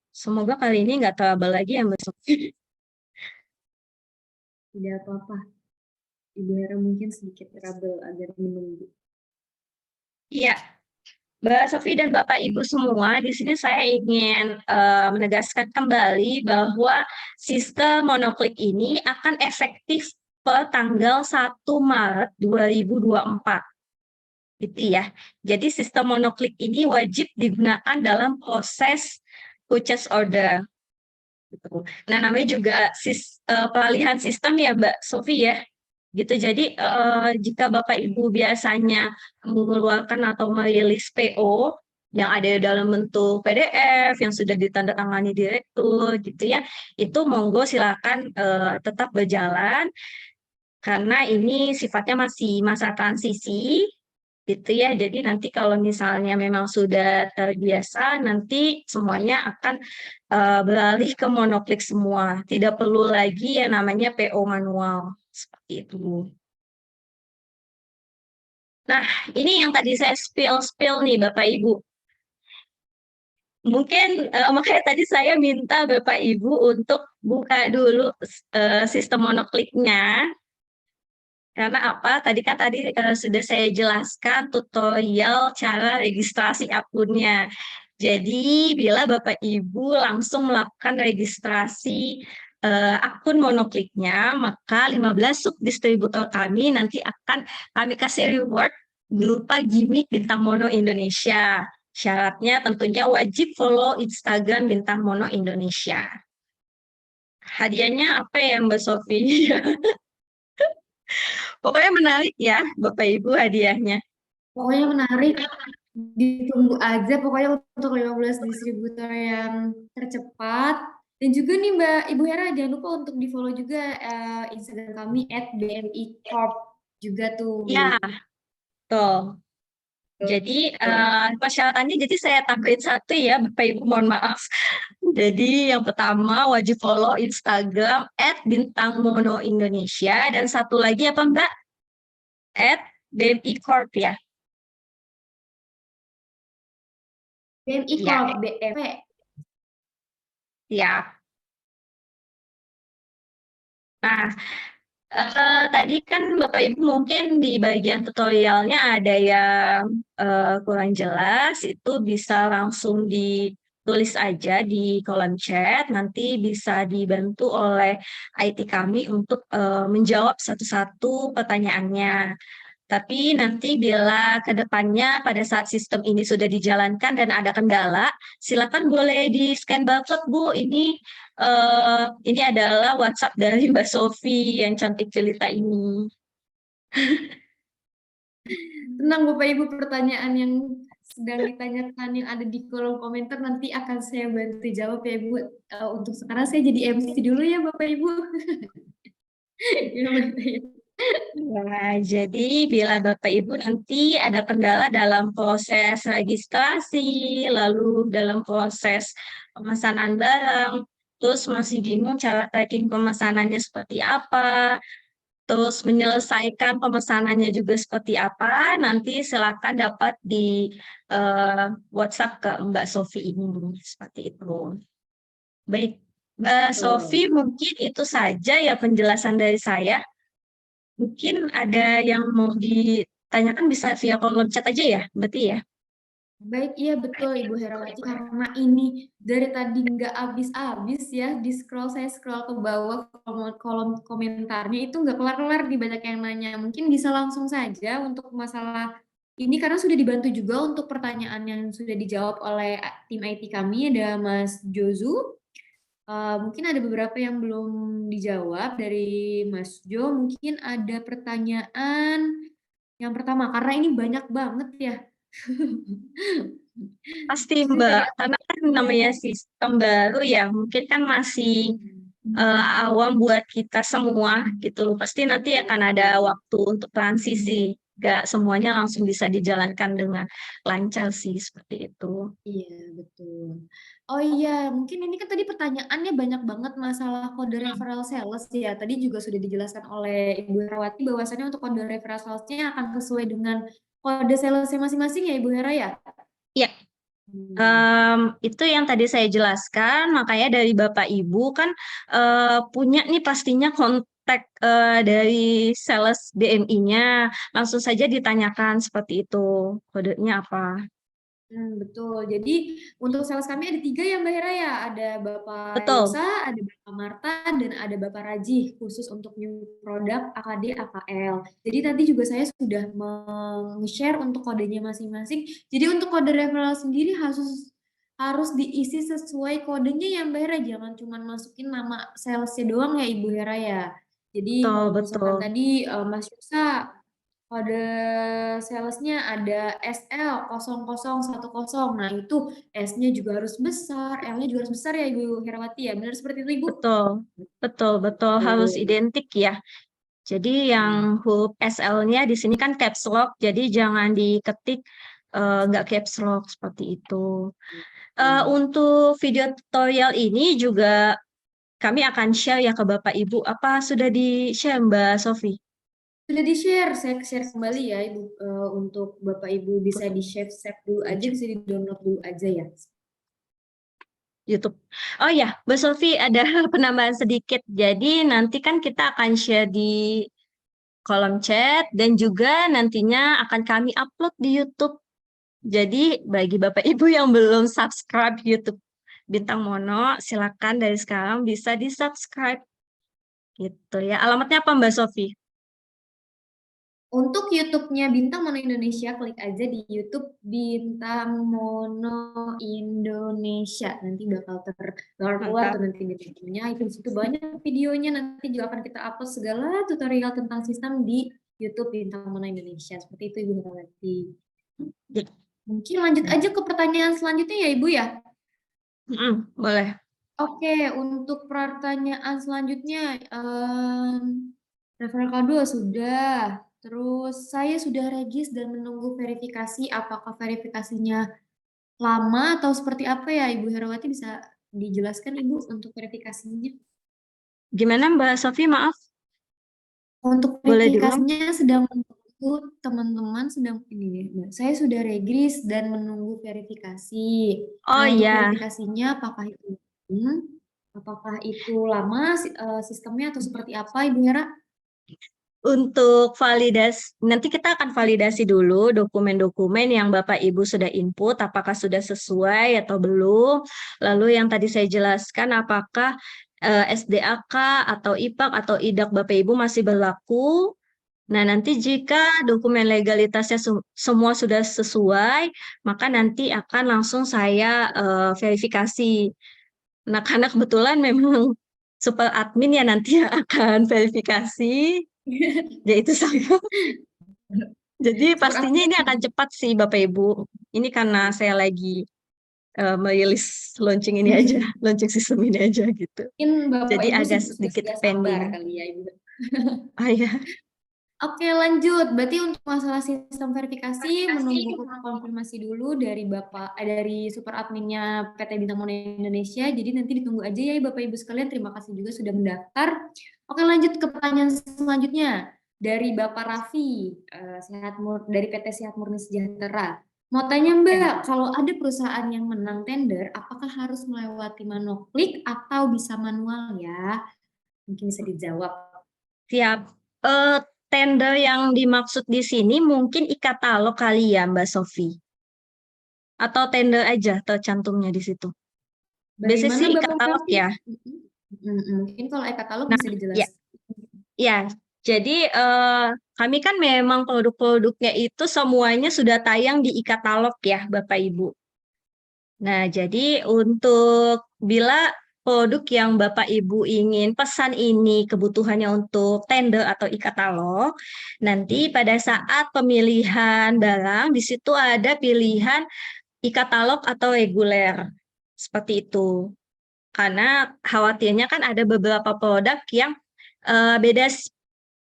Semoga kali ini nggak trouble lagi ya Mbak Sofi. Tidak apa-apa. Ibu Hera mungkin sedikit trouble agar menunggu. Iya, Mbak Sofi dan Bapak Ibu semua, di sini saya ingin menegaskan kembali bahwa sistem monoklik ini akan efektif per tanggal 1 Maret 2024. Gitu ya. Jadi sistem monoklik ini wajib digunakan dalam proses purchase order. Gitu. Nah, namanya juga peralihan sistem ya, Mbak Sofi ya. Gitu. Jadi jika Bapak Ibu biasanya mengeluarkan atau merilis PO yang ada dalam bentuk PDF yang sudah ditandatangani direktur gitu ya, itu monggo silakan tetap berjalan karena ini sifatnya masih masa transisi gitu ya. Jadi nanti kalau misalnya memang sudah terbiasa, nanti semuanya akan beralih ke monoklik semua. Tidak perlu lagi yang namanya PO manual. Seperti itu. Nah, ini yang tadi saya spill nih Bapak Ibu. Mungkin makanya tadi saya minta Bapak Ibu untuk buka dulu sistem monokliknya. Karena apa? Tadi sudah saya jelaskan tutorial cara registrasi akunnya. Jadi bila Bapak Ibu langsung melakukan registrasi akun monokliknya, maka 15 subdistributor kami nanti akan kami kasih reward berupa gimmick Bintang Mono Indonesia. Syaratnya tentunya wajib follow Instagram Bintang Mono Indonesia. Hadiahnya apa ya Mbak Sofi? Pokoknya menarik ya Bapak Ibu hadiahnya. Pokoknya menarik. Ditunggu aja pokoknya untuk 15 distributor yang tercepat. Dan juga nih Mbak Ibu Hera, jangan lupa untuk di-follow juga Instagram kami @bmicorp juga tuh. Ya, betul. Jadi persyaratannya jadi saya tambahin satu ya Bapak Ibu, mohon maaf. Jadi yang pertama wajib follow Instagram @bintangmonoindonesia dan satu lagi apa Mbak? @bmicorp ya. BMI Ya. Corp, BMW. Ya. Nah, tadi kan Bapak Ibu mungkin di bagian tutorialnya ada yang kurang jelas, itu bisa langsung ditulis aja di kolom chat, nanti bisa dibantu oleh IT kami untuk menjawab satu-satu pertanyaannya. Tapi nanti bila ke depannya pada saat sistem ini sudah dijalankan dan ada kendala, silakan boleh di-scan barcode, Bu. Ini adalah WhatsApp dari Mbak Sofi yang cantik jelita ini. Tenang Bapak Ibu, pertanyaan yang sedang ditanyakan yang ada di kolom komentar nanti akan saya bantu jawab ya Ibu. Untuk sekarang saya jadi MC dulu ya Bapak Ibu. Nah, jadi bila Bapak Ibu nanti ada kendala dalam proses registrasi, lalu dalam proses pemesanan barang, terus masih bingung cara tracking pemesanannya seperti apa, terus menyelesaikan pemesanannya juga seperti apa, nanti silakan dapat di WhatsApp ke Mbak Sofi ini, seperti itu. Baik, Mbak Sofi, mungkin itu saja ya penjelasan dari saya. Mungkin ada yang mau ditanyakan bisa via kolom chat aja ya, berarti ya? Baik, iya betul Ibu Herawati, karena ini dari tadi nggak habis-habis ya, saya scroll ke bawah kolom komentarnya itu nggak kelar-kelar di banyak yang nanya. Mungkin bisa langsung saja untuk masalah ini karena sudah dibantu juga untuk pertanyaan yang sudah dijawab oleh tim IT kami, ada Mas Jozu. Mungkin ada beberapa yang belum dijawab dari Mas Jo. Mungkin ada pertanyaan yang pertama, karena ini banyak banget ya. Pasti Mbak, karena kan namanya sistem baru ya, mungkin kan masih awam buat kita semua gitu. Pasti nanti akan ada waktu untuk transisi Gak semuanya langsung bisa dijalankan dengan lancar sih, seperti itu. Iya, betul. Oh iya, mungkin ini kan tadi pertanyaannya banyak banget masalah kode referral sales ya. Tadi juga sudah dijelaskan oleh Ibu Herawati bahwasannya untuk kode referral salesnya akan sesuai dengan kode salesnya masing-masing ya Ibu Hera ya? Iya, itu yang tadi saya jelaskan, makanya dari Bapak Ibu kan punya nih pastinya kontak dari sales BMI-nya, langsung saja ditanyakan seperti itu, kodenya apa. Betul. Jadi untuk sales kami ada 3 ya Mbak Hera ya. Ada Bapak Betul, Yusa, ada Bapak Marta, dan ada Bapak Rajih khusus untuk new product AKD AKL. Jadi tadi juga saya sudah share untuk kodenya masing-masing. Jadi untuk kode referral sendiri harus diisi sesuai kodenya ya Mbak Hera. Jangan cuma masukin nama salesnya doang ya Ibu Hera ya. Jadi betul, kalau misalkan betul, tadi Mas Yusa kode salesnya ada SL0010. Nah, itu S-nya juga harus besar, L-nya juga harus besar ya Ibu Herawati ya. Benar seperti itu Ibu? betul, betul, betul, harus Betul. identik ya. Jadi yang huruf SL-nya di sini kan caps lock, jadi jangan diketik nggak caps lock seperti itu. Untuk video tutorial ini juga kami akan share ya ke Bapak Ibu. Apa sudah di-share Mbak Sofi? Sudah di-share, saya share kembali ya Ibu untuk Bapak Ibu bisa di-save dulu aja, bisa di-download dulu aja ya. YouTube. Oh ya, Mbak Sofi ada penambahan sedikit. Jadi nanti kan kita akan share di kolom chat dan juga nantinya akan kami upload di YouTube. Jadi bagi Bapak Ibu yang belum subscribe YouTube Bintang Mono, silakan dari sekarang bisa di-subscribe. Gitu ya. Alamatnya apa Mbak Sofi? Untuk YouTube-nya Bintang Mono Indonesia, klik aja di YouTube Bintang Mono Indonesia. Nanti bakal keluar tuh Mantap. nanti videonya. Itu di situ banyak videonya. Nanti juga akan kita upload segala tutorial tentang sistem di YouTube Bintang Mono Indonesia. Seperti itu Ibu Herawati. Ya. Mungkin lanjut aja ke pertanyaan selanjutnya ya Ibu ya. Boleh. Oke, untuk pertanyaan selanjutnya, referral K2 sudah. Terus saya sudah regis dan menunggu verifikasi. Apakah verifikasinya lama atau seperti apa ya Ibu Herawati, bisa dijelaskan Ibu untuk verifikasinya? Gimana Mbak Sofi? Maaf. Untuk Boleh diulang? verifikasinya sedang menunggu teman-teman sedang ini. Saya sudah regis dan menunggu verifikasi. Oh Nah, untuk iya. verifikasinya apakah itu lama sistemnya atau seperti apa Ibu Hera? Untuk validasi, nanti kita akan validasi dulu dokumen-dokumen yang Bapak Ibu sudah input, apakah sudah sesuai atau belum. Lalu yang tadi saya jelaskan, apakah SDAK atau IPAK atau IDAK Bapak Ibu masih berlaku. Nah, nanti jika dokumen legalitasnya semua sudah sesuai, maka nanti akan langsung saya verifikasi. Nah, karena kebetulan memang super admin ya nanti yang akan verifikasi. Yaitu saya. Jadi pastinya ini akan cepat sih Bapak Ibu. Ini karena saya lagi merilis launching ini aja, launching sistem ini aja gitu. Mungkin Bapak Jadi Ibu agak sudah sedikit sabar pending. kali ya Ibu. Ah ya, Oke, lanjut. Berarti untuk masalah sistem verifikasi menunggu konfirmasi dulu dari dari super adminnya PT Bintang Mono Indonesia. Jadi nanti ditunggu aja ya Bapak Ibu sekalian. Terima kasih juga sudah mendaftar. Oke, lanjut ke pertanyaan selanjutnya dari Bapak Raffi dari PT Sehat Murni Sejahtera. Mau tanya Mbak, kalau ada perusahaan yang menang tender, apakah harus melewati monoklik atau bisa manual ya? Mungkin bisa dijawab. siap. Tender yang dimaksud di sini mungkin e-katalog kali ya Mbak Sofi. Atau tender aja tercantumnya di situ. Biasanya sih Bagaimana Bapak e-katalog Raffi? ya. Mungkin kalau e-katalog Nah, bisa ya, dijelaskan. ya. Jadi kami kan memang produk-produknya itu semuanya sudah tayang di e-katalog ya Bapak Ibu. Nah, jadi untuk bila produk yang Bapak Ibu ingin pesan ini kebutuhannya untuk tender atau e-katalog, nanti pada saat pemilihan barang di situ ada pilihan e-katalog atau reguler. Seperti itu. Karena khawatirnya kan ada beberapa produk yang beda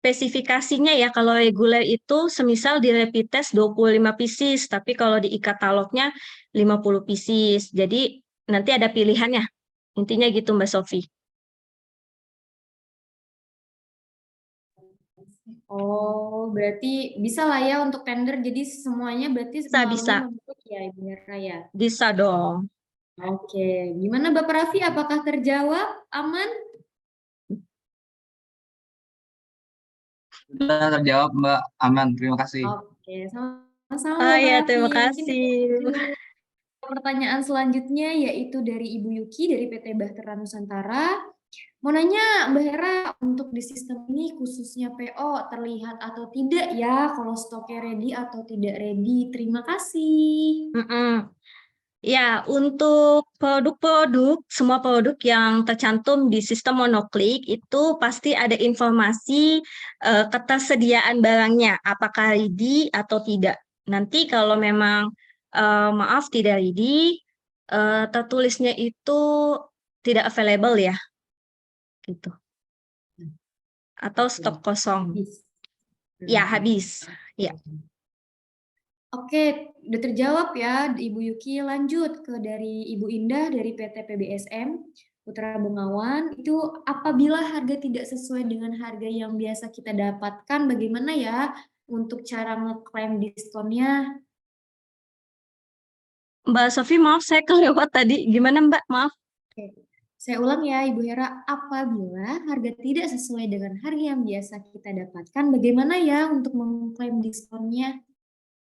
spesifikasinya ya, kalau reguler itu semisal di rapid test 25 pieces, tapi kalau di e-katalognya 50 pieces. Jadi nanti ada pilihannya. Intinya gitu Mbak Sofi. Oh, berarti bisa lah ya untuk tender. Jadi semuanya berarti melalui Bisa, Monoklik ya, Ibu Hera ya. bisa dong. Oke, gimana Bapak Raffi? Apakah terjawab? Aman? Sudah terjawab Mbak, aman, terima kasih. Oke, sama-sama Oh Bapak ya, Raffi. terima Mungkin kasih. kita lanjut ke pertanyaan selanjutnya yaitu dari Ibu Yuki dari PT Bahtera Nusantara. Mau nanya Mbak Hera, untuk di sistem ini khususnya PO terlihat atau tidak ya kalau stoknya ready atau tidak ready? Terima kasih. Mm-mm. Ya, untuk produk-produk, semua produk yang tercantum di sistem monoklik itu pasti ada informasi ketersediaan barangnya, apakah ready atau tidak. Nanti kalau memang maaf tidak ready, tertulisnya itu tidak available ya, gitu. Atau stok kosong. Habis. Ya, habis. Ya. Oke, udah terjawab ya Ibu Yuki. Lanjut ke dari Ibu Indah dari PT PBSM Putra Bengawan. Itu apabila harga tidak sesuai dengan harga yang biasa kita dapatkan, bagaimana ya untuk cara ngeklaim diskonnya? Mbak Sofi, maaf saya kelewat tadi. Gimana Mbak? Maaf. Oke, saya ulang ya Ibu Hera. Apabila harga tidak sesuai dengan harga yang biasa kita dapatkan, bagaimana ya untuk mengklaim diskonnya?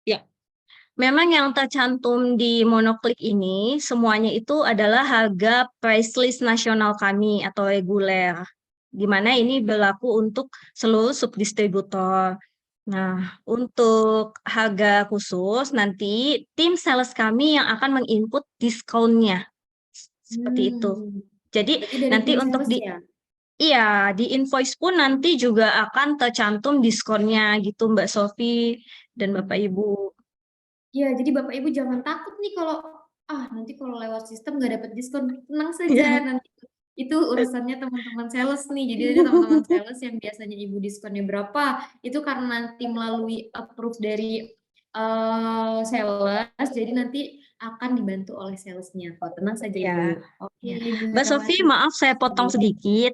Ya. Memang yang tercantum di monoklik ini semuanya itu adalah harga price list nasional kami atau reguler, di mana ini berlaku untuk seluruh subdistributor. Nah, untuk harga khusus nanti tim sales kami yang akan menginput diskonnya. Seperti itu. Jadi Berarti dari nanti tim untuk sales ya? iya, di invoice pun nanti juga akan tercantum diskonnya gitu Mbak Sofi dan Bapak Ibu. Ya, jadi Bapak Ibu jangan takut nih kalau nanti kalau lewat sistem nggak dapat diskon, tenang saja Iya. nanti itu urusannya teman-teman sales nih. Jadi nanti teman-teman sales yang biasanya Ibu diskonnya berapa, itu karena nanti melalui approve dari sales, jadi nanti akan dibantu oleh salesnya. Kok tenang saja Ya, Ibu. Oke, ya. Ibu Mbak Sofi, Herawati. maaf saya potong sedikit.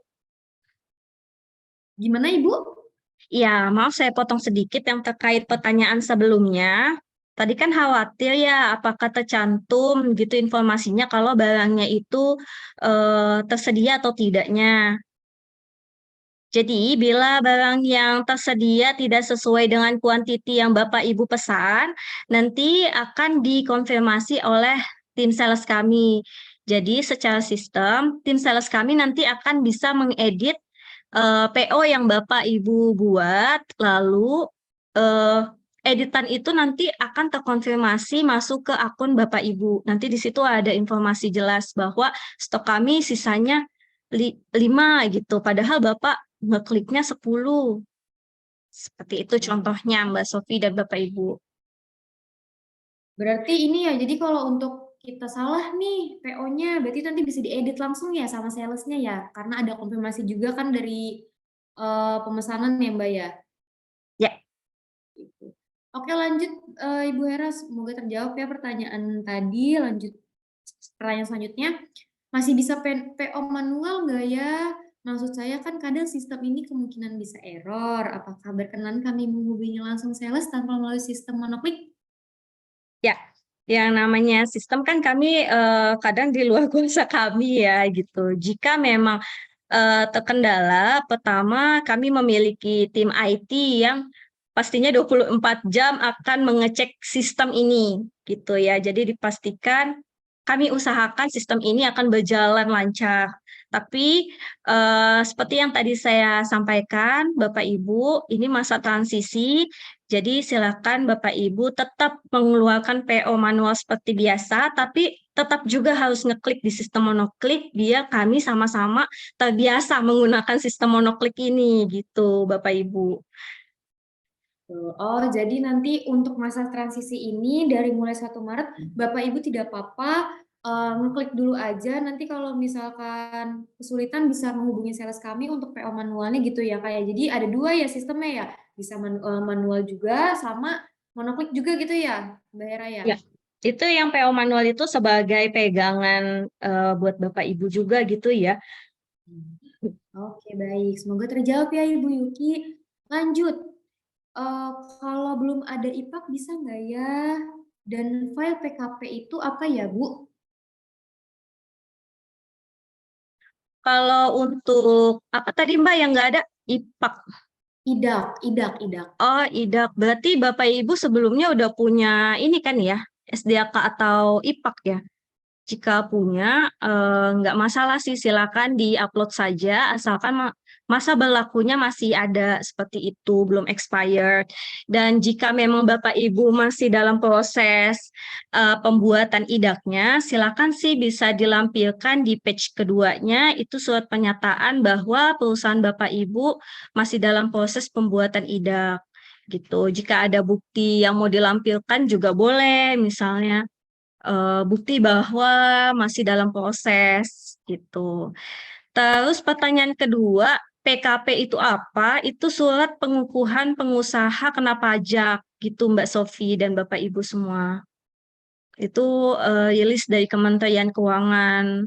Gimana Ibu? Ya, maaf saya potong sedikit yang terkait pertanyaan sebelumnya. Tadi kan khawatir ya apakah tercantum gitu informasinya kalau barangnya itu tersedia atau tidaknya. Jadi, bila barang yang tersedia tidak sesuai dengan kuantiti yang Bapak Ibu pesan, nanti akan dikonfirmasi oleh tim sales kami. Jadi, secara sistem, tim sales kami nanti akan bisa mengedit PO yang Bapak Ibu buat, lalu editan itu nanti akan terkonfirmasi masuk ke akun Bapak Ibu. Nanti di situ ada informasi jelas bahwa stok kami sisanya 5 gitu, padahal Bapak ngekliknya 10. Seperti itu contohnya Mbak Sofi dan Bapak Ibu. Berarti ini ya, jadi kalau untuk kita salah nih PO-nya, berarti nanti bisa diedit langsung ya sama salesnya ya, karena ada konfirmasi juga kan dari pemesanan ya Mbak ya. Ya, Gitu. Oke lanjut Ibu Hera, semoga terjawab ya pertanyaan tadi. Lanjut pertanyaan selanjutnya, masih bisa PO manual nggak ya? Maksud saya kan kadang sistem ini kemungkinan bisa error. Apakah berkenan kami menghubungi langsung sales tanpa melalui sistem monoklik? ya. Yang namanya sistem kan kami kadang di luar kuasa kami ya gitu. Jika memang terkendala, pertama kami memiliki tim IT yang pastinya 24 jam akan mengecek sistem ini gitu ya. Jadi dipastikan kami usahakan sistem ini akan berjalan lancar. Tapi seperti yang tadi saya sampaikan, Bapak Ibu, ini masa transisi. Jadi silakan Bapak Ibu tetap mengeluarkan PO manual seperti biasa, tapi tetap juga harus ngeklik di sistem monoklik biar kami sama-sama terbiasa menggunakan sistem monoklik ini gitu, Bapak Ibu. Oh, jadi nanti untuk masa transisi ini dari mulai 1 Maret, Bapak Ibu tidak apa-apa ngeklik dulu aja. Nanti kalau misalkan kesulitan bisa menghubungi sales kami untuk PO manualnya gitu ya kayak. Jadi ada dua ya sistemnya ya. Bisa manual juga sama monoklik juga gitu ya, Mbak Hera ya. Ya, itu yang PO manual itu sebagai pegangan buat Bapak Ibu juga gitu ya. Oke, baik. Semoga terjawab ya Ibu Yuki. Lanjut. Kalau belum ada IPAK bisa nggak ya? Dan file PKP itu apa ya, Bu? Kalau untuk apa tadi Mbak yang nggak ada? IPAK. IDAK. Oh, IDAK. Berarti Bapak Ibu sebelumnya udah punya ini kan ya, SDAK atau IPAK ya? Jika punya, nggak masalah sih, silakan di-upload saja, asalkan masa berlakunya masih ada seperti itu, belum expired. Dan jika memang Bapak Ibu masih dalam proses pembuatan idaknya, silakan sih bisa dilampirkan di page keduanya, itu surat pernyataan bahwa perusahaan Bapak Ibu masih dalam proses pembuatan idak. Gitu. Jika ada bukti yang mau dilampirkan juga boleh, misalnya bukti bahwa masih dalam proses gitu. Terus pertanyaan kedua, PKP itu apa? Itu surat pengukuhan pengusaha kena pajak gitu Mbak Sofi dan Bapak Ibu semua. Itu rilis dari Kementerian Keuangan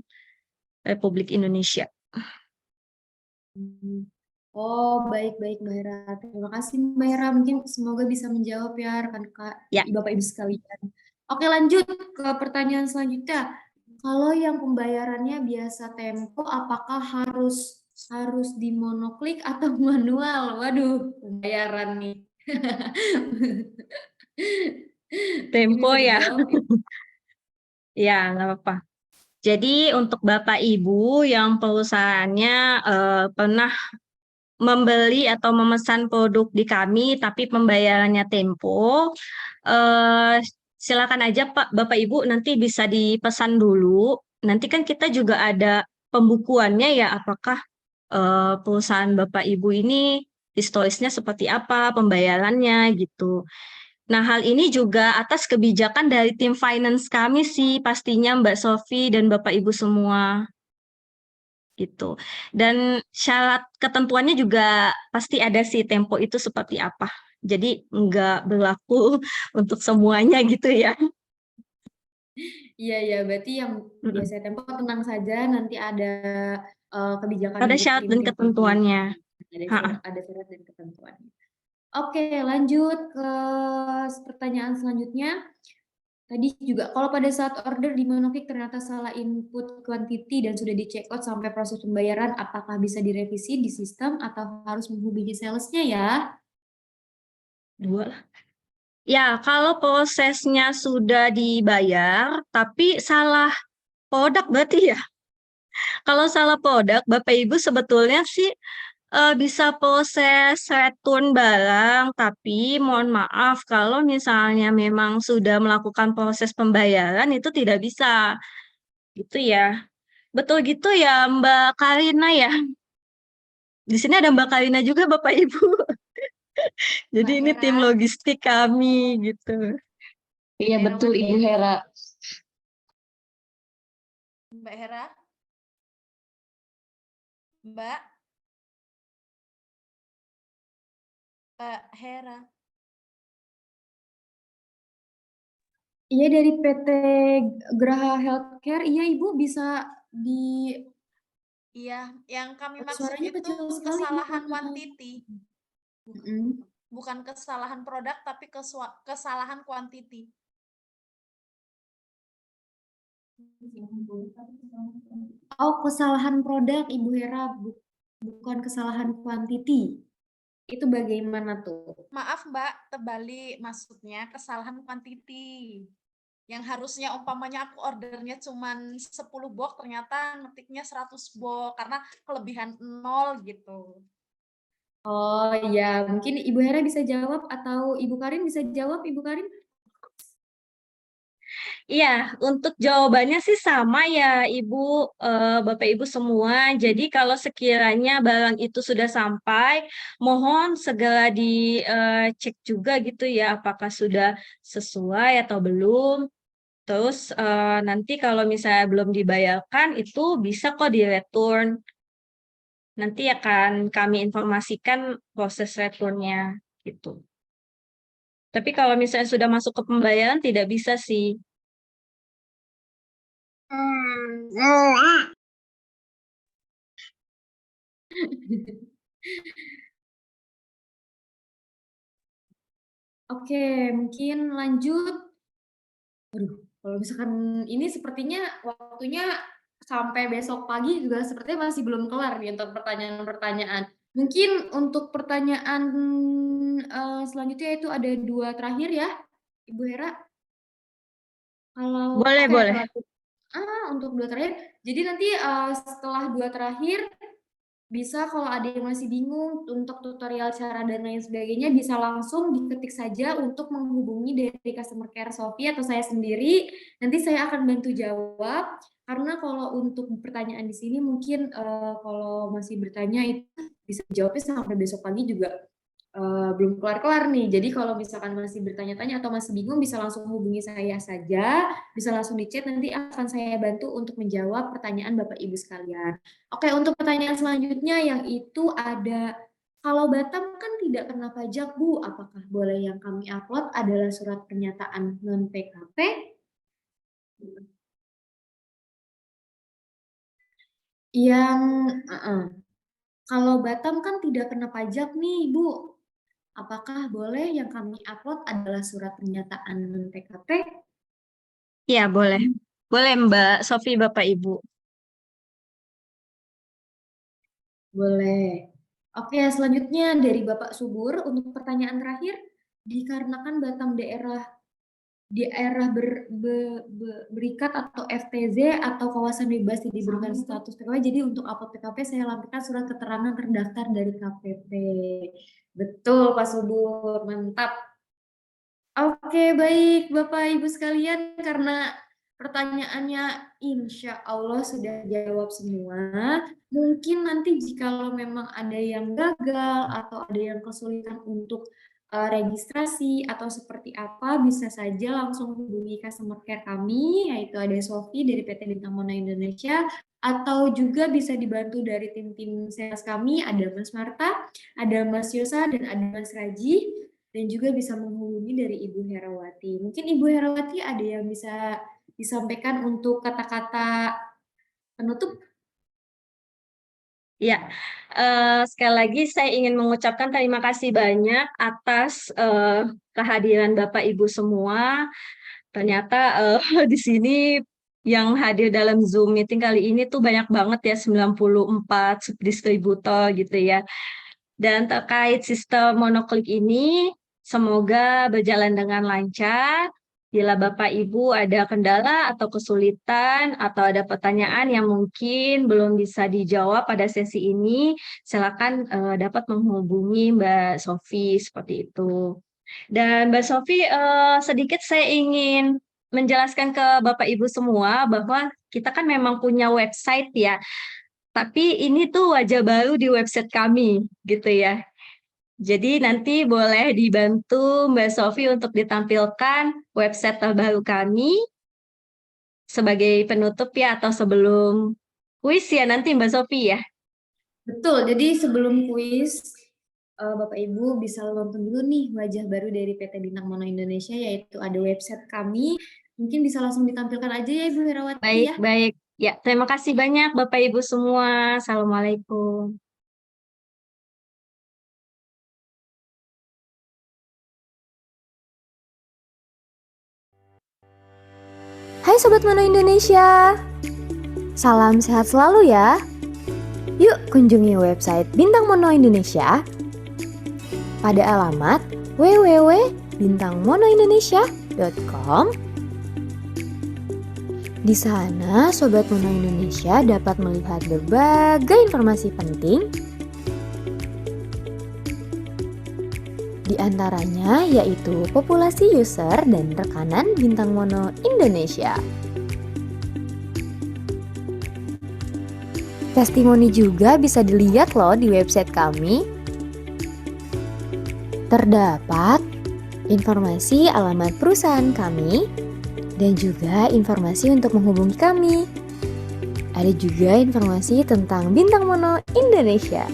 Republik Indonesia. Oh, baik-baik Mbak Hera. Terima kasih Mbak Hera. Mungkin semoga bisa menjawab ya rekan-rekan Ya. Bapak Ibu sekalian. Oke, lanjut ke pertanyaan selanjutnya. Kalau yang pembayarannya biasa tempo, apakah harus di monoklik atau manual? Waduh, pembayaran nih. Tempo Bisa ya. dijawab? Ya, nggak apa-apa. Jadi untuk Bapak Ibu yang perusahaannya pernah membeli atau memesan produk di kami tapi pembayarannya tempo, silakan aja Pak Bapak Ibu nanti bisa dipesan dulu. Nanti kan kita juga ada pembukuannya ya, apakah perusahaan Bapak Ibu ini historisnya seperti apa pembayarannya gitu. Nah, hal ini juga atas kebijakan dari tim finance kami sih pastinya Mbak Sofi dan Bapak Ibu semua gitu. Dan syarat ketentuannya juga pasti ada sih tempo itu seperti apa. Jadi nggak berlaku untuk semuanya gitu ya. Iya, berarti yang biasa tempo tenang saja, nanti ada kebijakan Ada dari syarat tim dan tim ketentuannya. ada syarat dan ketentuannya. Oke, lanjut ke pertanyaan selanjutnya. Tadi juga, kalau pada saat order di Monokik ternyata salah input quantity dan sudah di check out sampai proses pembayaran, apakah bisa direvisi di sistem atau harus menghubungi salesnya ya? Dua lah. Ya, kalau prosesnya sudah dibayar, tapi salah produk berarti ya. Kalau salah produk, Bapak Ibu sebetulnya sih bisa proses return barang, tapi mohon maaf kalau misalnya memang sudah melakukan proses pembayaran itu tidak bisa. Gitu ya. Betul gitu ya Mbak Karina ya. Di sini ada Mbak Karina juga Bapak Ibu. Jadi Mbak ini tim Hera. logistik kami gitu. Iya betul Ibu Hera. Mbak Hera? Mbak? Mbak Hera? Iya, dari PT Graha Healthcare. Iya Ibu, bisa di Iya, yang kami maksud suaranya itu kecil sekali. kesalahan quantity. Mm-mm. Bukan kesalahan produk, tapi kesalahan quantity. Oh, kesalahan produk Ibu Hera, bukan kesalahan quantity. Itu bagaimana tuh? Maaf Mbak, terbalik maksudnya kesalahan quantity. Yang harusnya umpamanya aku ordernya cuma 10 box, ternyata ngetiknya 100 box karena kelebihan 0 gitu. Oh iya, mungkin Ibu Hera bisa jawab atau Ibu Karin bisa jawab, Ibu Karin? Iya, untuk jawabannya sih sama ya Ibu, Bapak Ibu semua. Jadi kalau sekiranya barang itu sudah sampai, mohon segera dicek juga gitu ya, apakah sudah sesuai atau belum. Terus nanti kalau misalnya belum dibayarkan itu bisa kok di return. Nanti akan kami informasikan proses returnnya gitu. Tapi kalau misalnya sudah masuk ke pembayaran tidak bisa sih. Oke, mungkin lanjut. Aduh, kalau misalkan ini sepertinya waktunya sampai besok pagi juga sepertinya masih belum kelar nih untuk pertanyaan-pertanyaan. Mungkin untuk pertanyaan selanjutnya itu ada 2 terakhir ya, Ibu Hera. Kalau Boleh, oke, boleh. untuk 2 terakhir. Jadi nanti setelah 2 terakhir bisa kalau ada yang masih bingung untuk tutorial cara dan lain sebagainya bisa langsung diketik saja untuk menghubungi dari customer care Sophie atau saya sendiri. Nanti saya akan bantu jawab. Karena kalau untuk pertanyaan di sini mungkin kalau masih bertanya itu bisa jawabnya sampai besok pagi juga belum kelar-kelar nih. Jadi kalau misalkan masih bertanya-tanya atau masih bingung bisa langsung hubungi saya saja, bisa langsung di chat, nanti akan saya bantu untuk menjawab pertanyaan Bapak Ibu sekalian. Oke, untuk pertanyaan selanjutnya yang itu ada, kalau Batam kan tidak kena pajak Bu, apakah boleh yang kami upload adalah surat pernyataan non-PKP? Yang, kalau Batam kan tidak kena pajak nih Bu, apakah boleh yang kami upload adalah surat pernyataan non-PKP? Iya, boleh. Boleh Mbak Sofi, Bapak Ibu. Boleh. Oke, selanjutnya dari Bapak Subur untuk pertanyaan terakhir, dikarenakan Batam daerah berikat atau FTZ atau kawasan bebas diberikan status PKP, jadi untuk upload PKP saya lampirkan surat keterangan terdaftar dari KPP. Betul Pak Subur, mantap. Oke, baik Bapak Ibu sekalian, karena pertanyaannya insya Allah sudah jawab semua. Mungkin nanti jikalau memang ada yang gagal atau ada yang kesulitan untuk registrasi atau seperti apa, bisa saja langsung hubungi customer care kami, yaitu ada Sophie dari PT Bintang Mona Indonesia, atau juga bisa dibantu dari tim-tim sales kami, ada Mas Marta, ada Mas Yosa, dan ada Mas Raji, dan juga bisa menghubungi dari Ibu Herawati. Mungkin Ibu Herawati ada yang bisa disampaikan untuk kata-kata penutup? Ya, sekali lagi saya ingin mengucapkan terima kasih banyak atas kehadiran Bapak Ibu semua. Ternyata di sini yang hadir dalam Zoom meeting kali ini tuh banyak banget ya, 94 subdistributor gitu ya. Dan terkait sistem monoklik ini, semoga berjalan dengan lancar. Bila Bapak Ibu ada kendala atau kesulitan atau ada pertanyaan yang mungkin belum bisa dijawab pada sesi ini, silakan dapat menghubungi Mbak Sofi seperti itu. Dan Mbak Sofi, sedikit saya ingin menjelaskan ke Bapak Ibu semua bahwa kita kan memang punya website ya, tapi ini tuh wajah baru di website kami gitu ya. Jadi nanti boleh dibantu Mbak Sofi untuk ditampilkan website terbaru kami sebagai penutup ya, atau sebelum kuis ya nanti Mbak Sofi ya. Betul, jadi sebelum kuis, Bapak Ibu bisa nonton dulu nih wajah baru dari PT Bintang Mona Indonesia, yaitu ada website kami. Mungkin bisa langsung ditampilkan aja ya Ibu Herawati Baik, ya. baik. Ya, terima kasih banyak Bapak Ibu semua. Assalamualaikum. Hai Sobat Mono Indonesia, salam sehat selalu ya. Yuk kunjungi website Bintang Mono Indonesia pada alamat www.bintangmonoindonesia.com. Di sana Sobat Mono Indonesia dapat melihat berbagai informasi penting, di antaranya yaitu populasi user dan rekanan Bintang Mono Indonesia. Testimoni juga bisa dilihat loh di website kami. Terdapat informasi alamat perusahaan kami, dan juga informasi untuk menghubungi kami. Ada juga informasi tentang Bintang Mono Indonesia.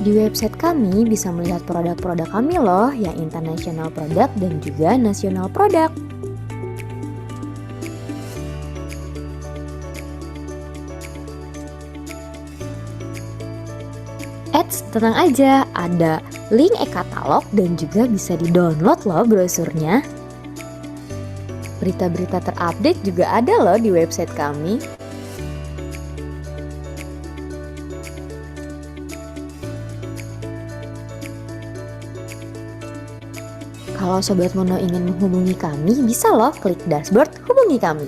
Di website kami bisa melihat produk-produk kami loh, yang international product dan juga nasional product. Eits, tenang aja, ada link e-katalog dan juga bisa di-download loh brosurnya. Berita-berita terupdate juga ada loh di website kami. Kalau Sobat Mono ingin menghubungi kami, bisa loh klik dashboard hubungi kami.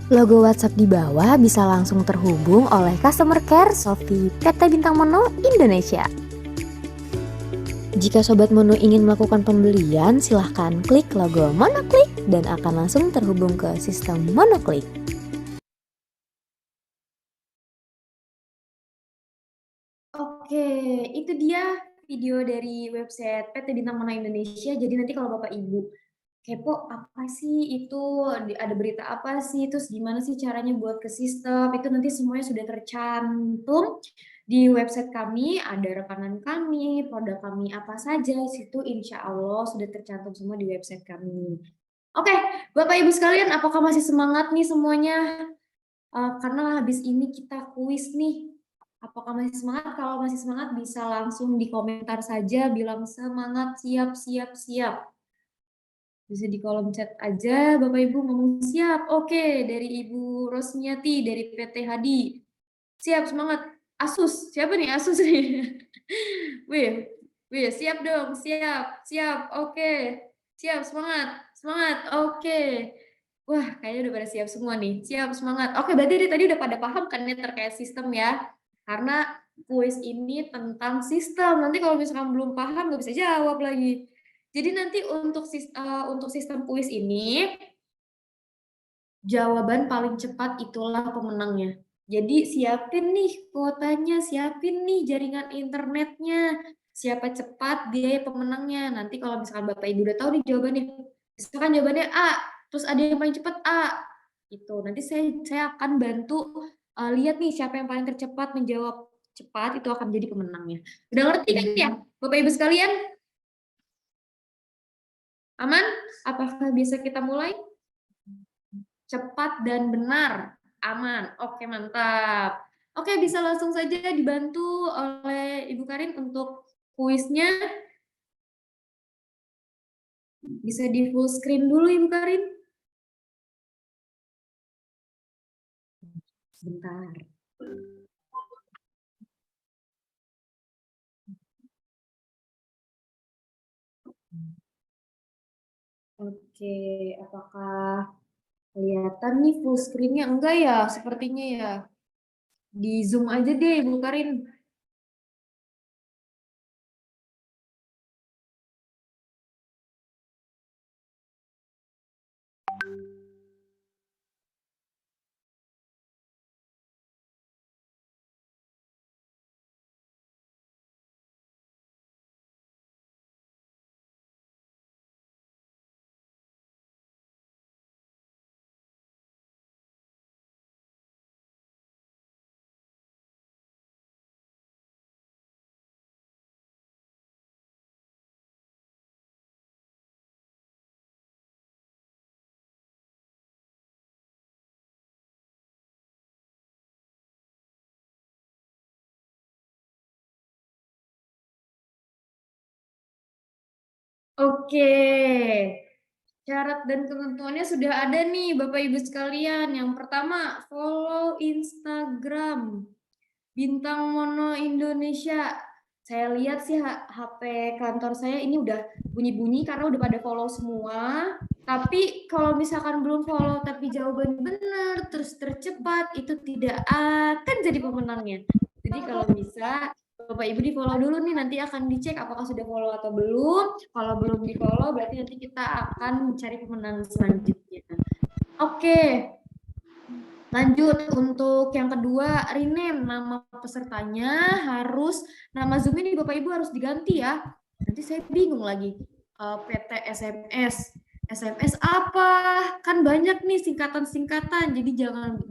Logo WhatsApp di bawah bisa langsung terhubung oleh Customer Care Shopee PT Bintang Mono Indonesia. Jika Sobat Mono ingin melakukan pembelian, silahkan klik logo MonoClick dan akan langsung terhubung ke sistem MonoClick. Oke, itu dia video dari website PT Bintang Mono Indonesia. Jadi nanti kalau Bapak Ibu kepo apa sih itu, ada berita apa sih, terus gimana sih caranya buat ke sistem, itu nanti semuanya sudah tercantum di website kami, ada rekanan kami, produk kami apa saja, situ insya Allah sudah tercantum semua di website kami. Oke, Bapak Ibu sekalian, apakah masih semangat nih semuanya? Karena habis ini kita kuis nih. Apakah masih semangat? Kalau masih semangat bisa langsung di komentar saja bilang semangat, siap, siap, siap. Bisa di kolom chat aja Bapak Ibu ngomong siap. Oke, dari Ibu Rosniati dari PT Hadi. Siap, semangat. Asus, siapa nih Asus nih? Wih, siap dong, siap, siap. Oke. Siap, semangat, semangat. Oke. Wah, kayaknya udah pada siap semua nih. Siap, semangat. Oke, berarti tadi udah pada paham kan ya terkait sistem ya? Karena kuis ini tentang sistem. Nanti kalau misalkan belum paham nggak bisa jawab lagi. Jadi nanti untuk sistem kuis ini, jawaban paling cepat itulah pemenangnya. Jadi siapin nih kuotanya, siapin nih jaringan internetnya. Siapa cepat dia pemenangnya. Nanti kalau misalkan Bapak Ibu udah tahu nih jawabannya, misalkan jawabannya A, terus ada yang paling cepat A, itu nanti saya akan bantu lihat nih siapa yang paling tercepat menjawab cepat, itu akan jadi pemenangnya. Udah ngerti kan ya Bapak Ibu sekalian? Aman? Apakah bisa kita mulai? Cepat dan benar. Aman. Oke, mantap. Oke, bisa langsung saja dibantu oleh Ibu Karin untuk kuisnya. Bisa di full screen dulu Ibu Karin. Sebentar. Oke, apakah kelihatan nih full screen-nya? Enggak ya, sepertinya ya. Di Zoom aja deh, Ibu Karin. Oke, syarat dan ketentuannya sudah ada nih Bapak Ibu sekalian. Yang pertama, follow Instagram Bintang Mono Indonesia. Saya lihat sih HP kantor saya ini udah bunyi-bunyi karena udah pada follow semua. Tapi kalau misalkan belum follow tapi jawaban benar terus tercepat, itu tidak akan jadi pemenangnya. Jadi kalau bisa Bapak Ibu di follow dulu nih, nanti akan dicek apakah sudah follow atau belum. Kalau belum di follow berarti nanti kita akan mencari pemenang selanjutnya. Oke. Lanjut untuk yang kedua, rename nama pesertanya harus nama Zoom ini Bapak Ibu harus diganti ya. Nanti saya bingung lagi. PT SMS. SMS apa? Kan banyak nih singkatan-singkatan. Jadi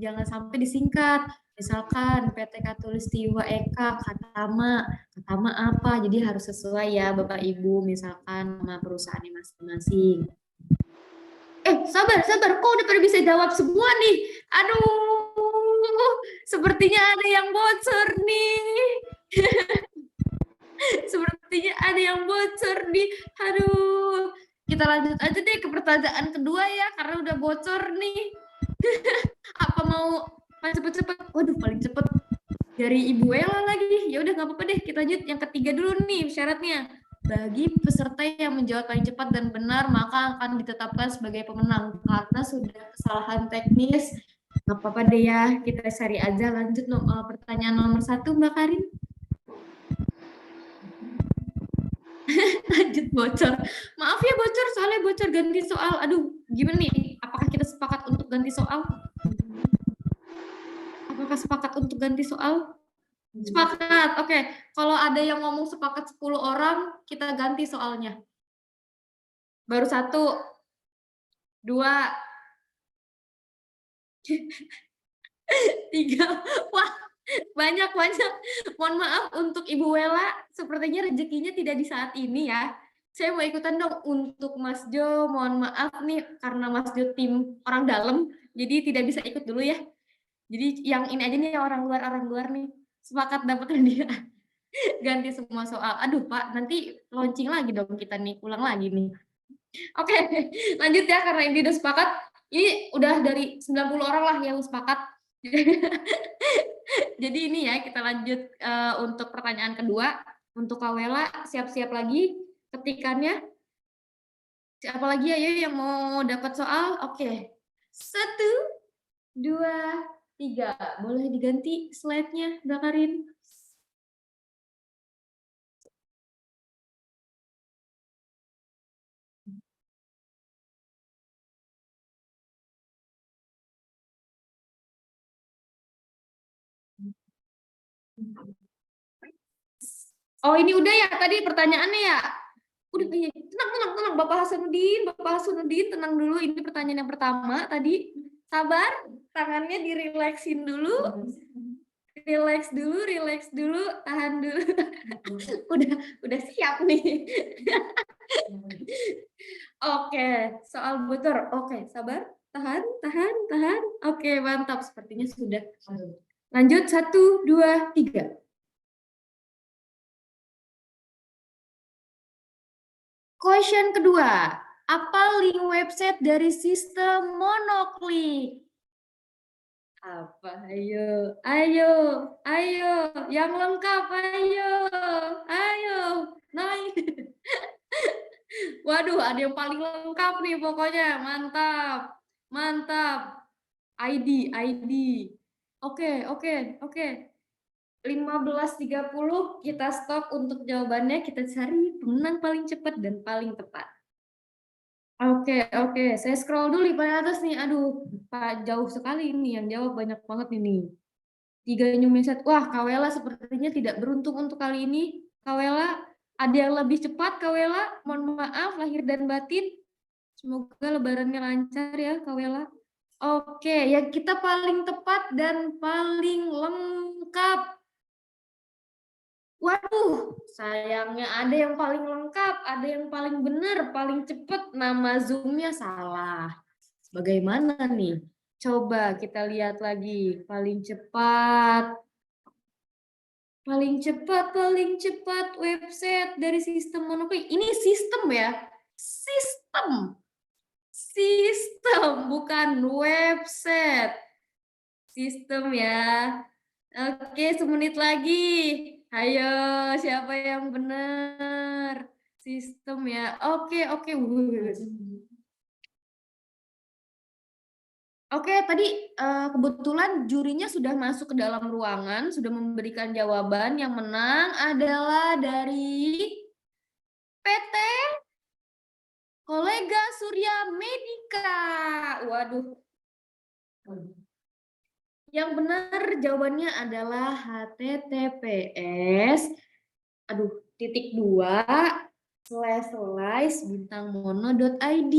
jangan sampai disingkat. Misalkan PT Katulistiwa Eka, Katama apa? Jadi harus sesuai ya Bapak Ibu, misalkan nama perusahaannya masing-masing. Sabar, kok udah pada bisa jawab semua nih? Aduh, sepertinya ada yang bocor nih. Sepertinya ada yang bocor nih. Aduh, kita lanjut aja deh ke pertanyaan kedua ya, karena udah bocor nih. Apa mau cepet-cepet? Waduh, paling cepet dari Ibu Ella lagi. Ya udah nggak apa-apa deh, kita lanjut yang ketiga dulu nih syaratnya. Bagi peserta yang menjawab paling cepat dan benar, maka akan ditetapkan sebagai pemenang. Karena sudah kesalahan teknis, nggak apa-apa deh ya, kita cari aja. Lanjut pertanyaan nomor 1, Mbak Karin. Lanjut bocor. Maaf ya bocor, soalnya bocor ganti soal. Aduh, gimana nih? Apakah kita sepakat untuk ganti soal? Apakah sepakat untuk ganti soal? Sepakat, oke. Kalau ada yang ngomong sepakat 10 orang, kita ganti soalnya. Baru 1, 2, 3. Wah, banyak. Mohon maaf untuk Ibu Wela, sepertinya rezekinya tidak di saat ini ya. Saya mau ikutan dong untuk Mas Jo, mohon maaf nih, karena Mas Jo tim orang dalam, jadi tidak bisa ikut dulu ya. Jadi yang ini aja nih, orang luar nih. Sepakat dapat hadiah. Ganti semua soal. Aduh Pak, nanti launching lagi dong kita nih, ulang lagi nih. Oke, lanjut ya, karena ini udah sepakat. Ini udah dari 90 orang lah yang sepakat. Jadi ini ya, kita lanjut untuk pertanyaan kedua. Untuk Kawela, siap-siap lagi ketikannya. Siapa lagi ayo yang mau dapat soal? Oke. 1, 2, 3. Boleh diganti slide-nya, Mbak Karin? Oh, ini udah ya tadi pertanyaannya ya? Udah, iya. Tenang. Bapak Hasanuddin, tenang dulu. Ini pertanyaan yang pertama tadi. Sabar, tangannya dirileksin dulu. Relax dulu, tahan dulu. udah siap nih. Oke, soal bocor. Oke, sabar, tahan. Oke, mantap. Sepertinya sudah. Lanjut, 1, 2, 3. Question kedua, apa link website dari sistem monoklik? Apa? Ayo, yang lengkap, ayo, naik. Waduh, ada yang paling lengkap nih pokoknya, mantap. ID. Oke. 15.30 kita stop untuk jawabannya, kita cari pemenang paling cepat dan paling tepat. Oke, saya scroll dulu di paling atas nih. Aduh, Pak, jauh sekali ini yang jawab banyak banget ini. 3 new message. Wah, Kawela sepertinya tidak beruntung untuk kali ini. Kawela, ada yang lebih cepat, Kawela. Mohon maaf lahir dan batin. Semoga lebarannya lancar ya, Kawela. Oke, yang kita paling tepat dan paling lengkap. Waduh, sayangnya ada yang paling lengkap, ada yang paling benar, paling cepat, nama Zoom-nya salah. Bagaimana nih? Coba kita lihat lagi, paling cepat website dari sistem monoklik. Ini sistem ya, sistem, bukan website. Sistem ya. Oke, semenit lagi. Ayo, siapa yang benar? Sistem ya. Oke. Oke, tadi kebetulan jurinya sudah masuk ke dalam ruangan, sudah memberikan jawaban. Yang menang adalah dari PT Kolega Surya Medika. Waduh. Yang benar jawabannya adalah https //bintangmono.id,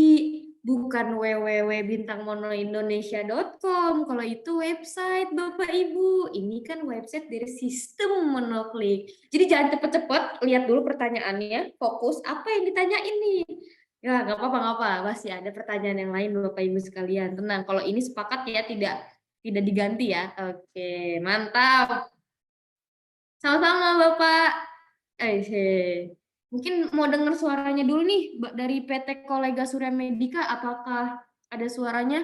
bukan www.bintangmonoindonesia.com. Kalau itu website Bapak Ibu, ini kan website dari sistem Monoklik. Jadi jangan cepet-cepet, lihat dulu pertanyaannya, fokus apa yang ditanya ini. Ya nggak apa-apa, masih ada pertanyaan yang lain Bapak Ibu sekalian. Tenang, kalau ini sepakat ya tidak diganti ya. Oke, mantap. Sama-sama Bapak. Mungkin mau dengar suaranya dulu nih dari PT Kolega Surya Medika. Apakah ada suaranya?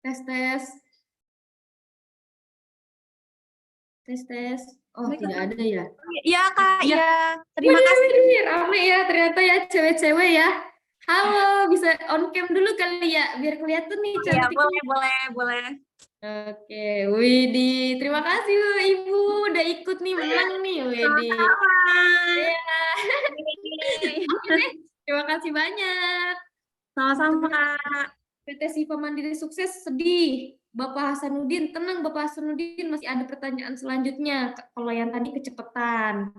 Tes, tes. Tes, tes. Oh, tidak ada ya? Iya Kak, Ya. iya. Terima Wih, kasih. wih, rame ya ternyata ya cewek-cewek ya. Halo, bisa on cam dulu kali ya biar kelihatan nih Iya, cantiknya. boleh. Oke, Widi, terima kasih Ibu udah ikut nih, menang nih Widi. Ya. Oke deh, terima kasih banyak. Sama-sama Kak. PT Siva Mandiri sukses, sedih. Bapak Hasanuddin, tenang Bapak Hasanuddin, masih ada pertanyaan selanjutnya. Kalau yang tadi kecepetan.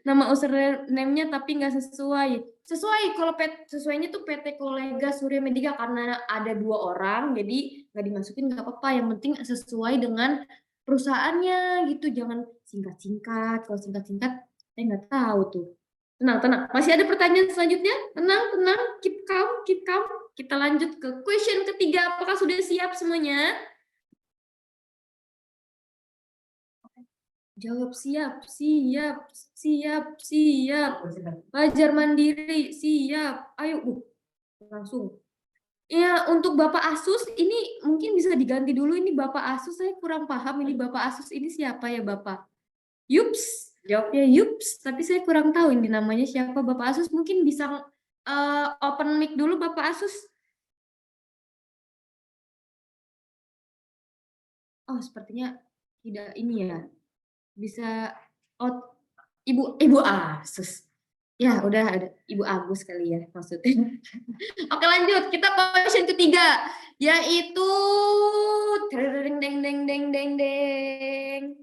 Nama username-nya tapi nggak sesuai. Sesuai, kalau sesuainya tuh PT Kolega Surya Medika karena ada 2 orang, jadi nggak dimasukin nggak apa-apa. Yang penting sesuai dengan perusahaannya gitu, jangan singkat-singkat. Kalau singkat-singkat, saya nggak tahu tuh. Tenang. Masih ada pertanyaan selanjutnya? Tenang. Keep calm. Kita lanjut ke question ketiga. Apakah sudah siap semuanya? Jawab siap. Belajar mandiri, siap. Ayo, langsung. Ya, untuk Bapak Asus, ini mungkin bisa diganti dulu. Ini Bapak Asus, saya kurang paham. Ini Bapak Asus, ini siapa ya Bapak? Yups, jawabnya Yups. Tapi saya kurang tahu ini namanya siapa Bapak Asus. Mungkin bisa open mic dulu Bapak Asus. Oh, sepertinya tidak ini ya. Bisa Ibu Asus. Ya, udah ada Ibu Agus kali ya maksudnya. Oke, lanjut. Kita question ketiga, yaitu deng.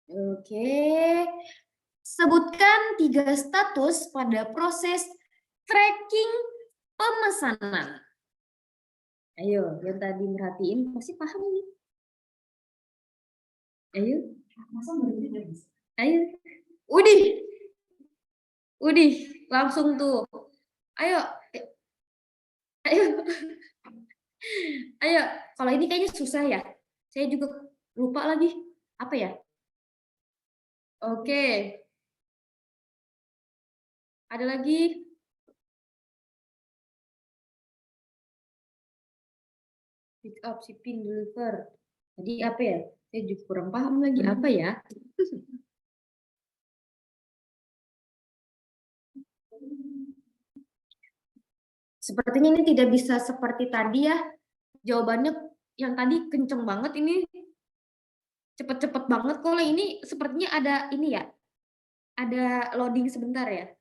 Oke. Sebutkan 3 status pada proses tracking pemesanan. Ayo, yang tadi merhatiin pasti paham nih. Ayo. Udih, langsung tuh. Ayo. Ayo, kalau ini kayaknya susah ya. Saya juga lupa lagi. Apa ya? Oke. Ada lagi? Pick up, shipping, deliver. Tadi apa ya? Saya juga kurang paham lagi. Apa ya? Sepertinya ini tidak bisa seperti tadi ya. Jawabannya yang tadi kenceng banget ini. Cepet-cepet banget. Kalau ini sepertinya ada ini ya. Ada loading sebentar ya.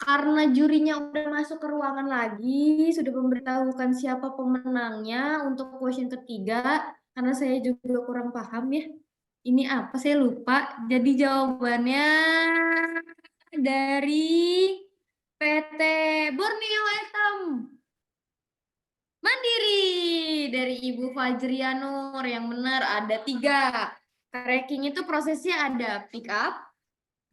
Karena jurinya udah masuk ke ruangan lagi, sudah memberitahukan siapa pemenangnya untuk question ketiga, karena saya juga kurang paham ya. Ini apa, saya lupa. Jadi jawabannya dari PT Borneo Etam Mandiri, dari Ibu Fajrianur. Yang benar ada 3. Tracking itu prosesnya ada pick up,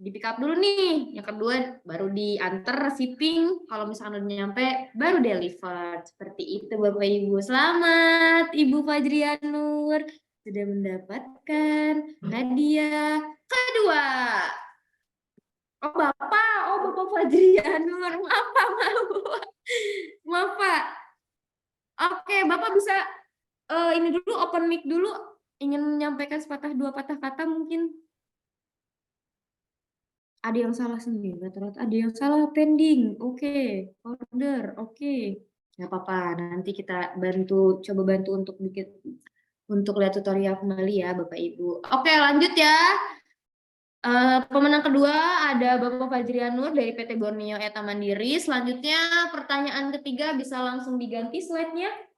di pick up dulu nih. Yang kedua baru diantar shipping. Kalau misalkan udah nyampe baru deliver. Seperti itu Bapak Ibu. Selamat Ibu Fajrianur sudah mendapatkan hadiah kedua. Oh Bapak Fajrianur. Maaf Pak. Maaf Pak. Oke, Bapak bisa ini dulu open mic dulu. Ingin menyampaikan sepatah dua patah kata mungkin. Ada yang salah sendiri, rata-rata ada yang salah pending. Oke, order. Oke. Nggak apa-apa, nanti kita coba bantu untuk bikin lihat tutorial kembali ya Bapak Ibu. Oke, lanjut ya. Pemenang kedua ada Bapak Fajrianur dari PT Borneo Eta Mandiri. Selanjutnya pertanyaan ketiga bisa langsung diganti slide-nya.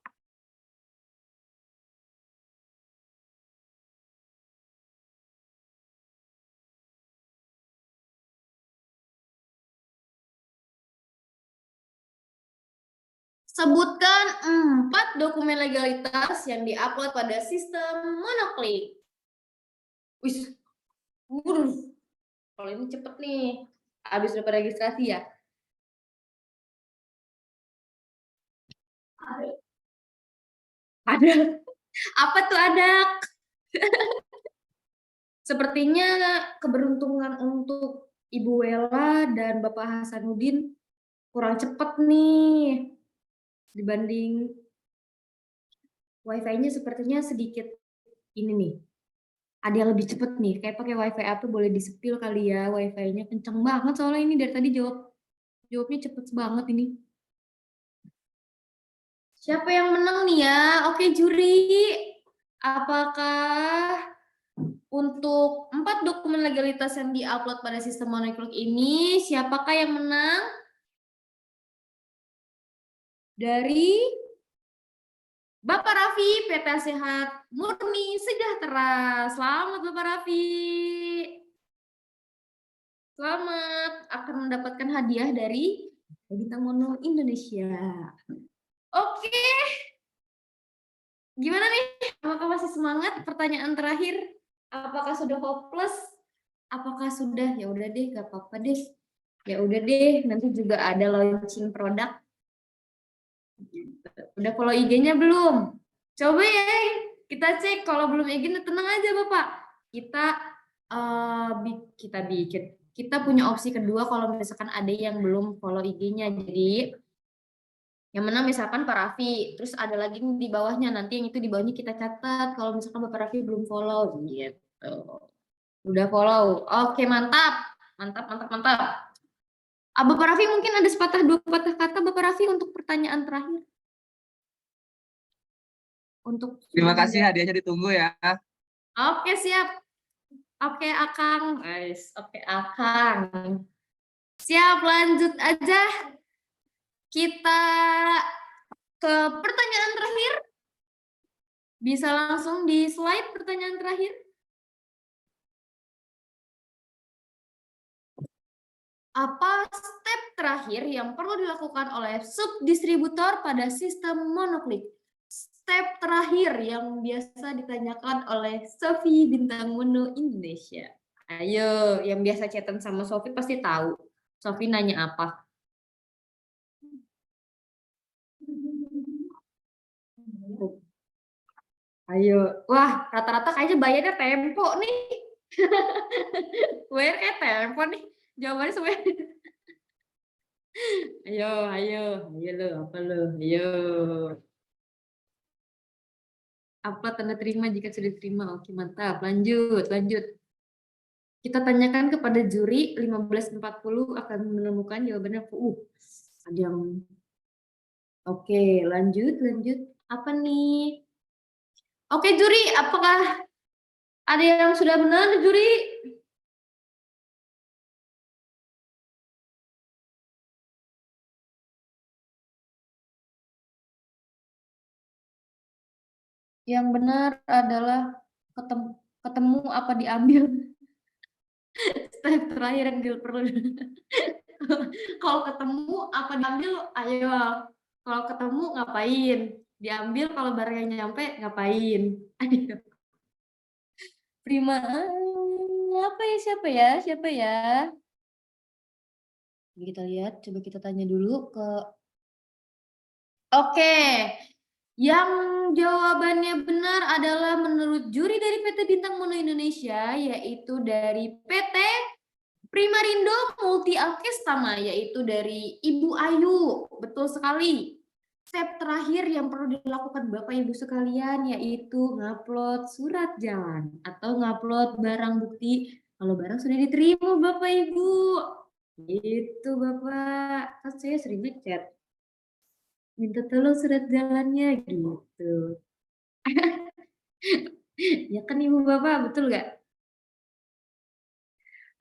Sebutkan 4 dokumen legalitas yang diupload pada sistem monoklik. Wih, kalau ini cepet nih. Habis udah registrasi ya. Ada. Apa tuh ada? Sepertinya keberuntungan untuk Ibu Wela dan Bapak Hasanuddin kurang cepat nih dibanding wifi-nya. Sepertinya sedikit ini nih. Ada yang lebih cepat nih, kayak pakai wifi apa boleh disepil kali ya, wifi-nya kenceng banget soalnya ini dari tadi jawabnya cepet banget ini. Siapa yang menang nih ya? Oke juri, apakah untuk 4 dokumen legalitas yang diupload pada sistem monoklik ini, siapakah yang menang? Dari Bapak Raffi, PT Sehat Murni Sejahtera. Selamat Bapak Raffi. Selamat akan mendapatkan hadiah dari Bintang Mono Indonesia. Oke. Gimana nih? Apakah masih semangat? Pertanyaan terakhir. Apakah sudah hopeless? Apakah sudah? Ya udah deh, gak apa-apa deh. Ya udah deh, nanti juga ada launching produk. Udah follow IG-nya belum? Coba ya, kita cek. Kalau belum IG, tenang aja Bapak. Kita punya opsi kedua kalau misalkan ada yang belum follow IG-nya. Jadi yang menang misalkan Pak Raffi, terus ada lagi di bawahnya, nanti yang itu di bawahnya kita catat kalau misalkan Bapak Raffi belum follow gitu. Udah follow. Oke, mantap. Bapak Raffi mungkin ada sepatah dua patah kata Bapak Raffi untuk pertanyaan terakhir. Terima kasih, hadiahnya ditunggu ya. Oke, siap. Oke, Akang. Oke, Akang. Siap, lanjut aja. Kita ke pertanyaan terakhir. Bisa langsung di slide pertanyaan terakhir. Apa step terakhir yang perlu dilakukan oleh subdistributor pada sistem monoklik? Step terakhir yang biasa ditanyakan oleh Sofi Bintang Mono Indonesia. Ayo, yang biasa chatan sama Sofi pasti tahu. Sofi nanya apa? Ayo, wah rata-rata kayaknya bayarnya Tempo nih. Bayar kayak Tempo nih. Jawabannya semuanya. Ayo lo, apa lo? Ayo. Apa tanda terima jika sudah diterima? Oke, mantap. Lanjut. Kita tanyakan kepada juri 15.40 akan menemukan jawabannya. Ada yang Oke, lanjut. Apa nih? Oke, juri, apakah ada yang sudah benar, juri? Yang benar adalah ketemu apa diambil. Step terakhir yang perlu. Kalau ketemu apa diambil, ayo. Kalau ketemu ngapain? Diambil kalau barangnya nyampe ngapain? Ayo. Prima. apa ya? Siapa ya? Siapa ya? Kita lihat, coba kita tanya dulu ke... Oke, yang jawabannya benar adalah menurut juri dari PT Bintang Mono Indonesia, yaitu dari PT Primarindo Multi Alkestama, yaitu dari Ibu Ayu. Betul sekali. Step terakhir yang perlu dilakukan Bapak Ibu sekalian yaitu ngupload surat jalan atau ngupload barang bukti kalau barang sudah diterima Bapak Ibu. Itu Bapak. Kan saya sering ngechat. Minta tolong surat jalannya gitu. Ya kan Ibu Bapak, betul nggak?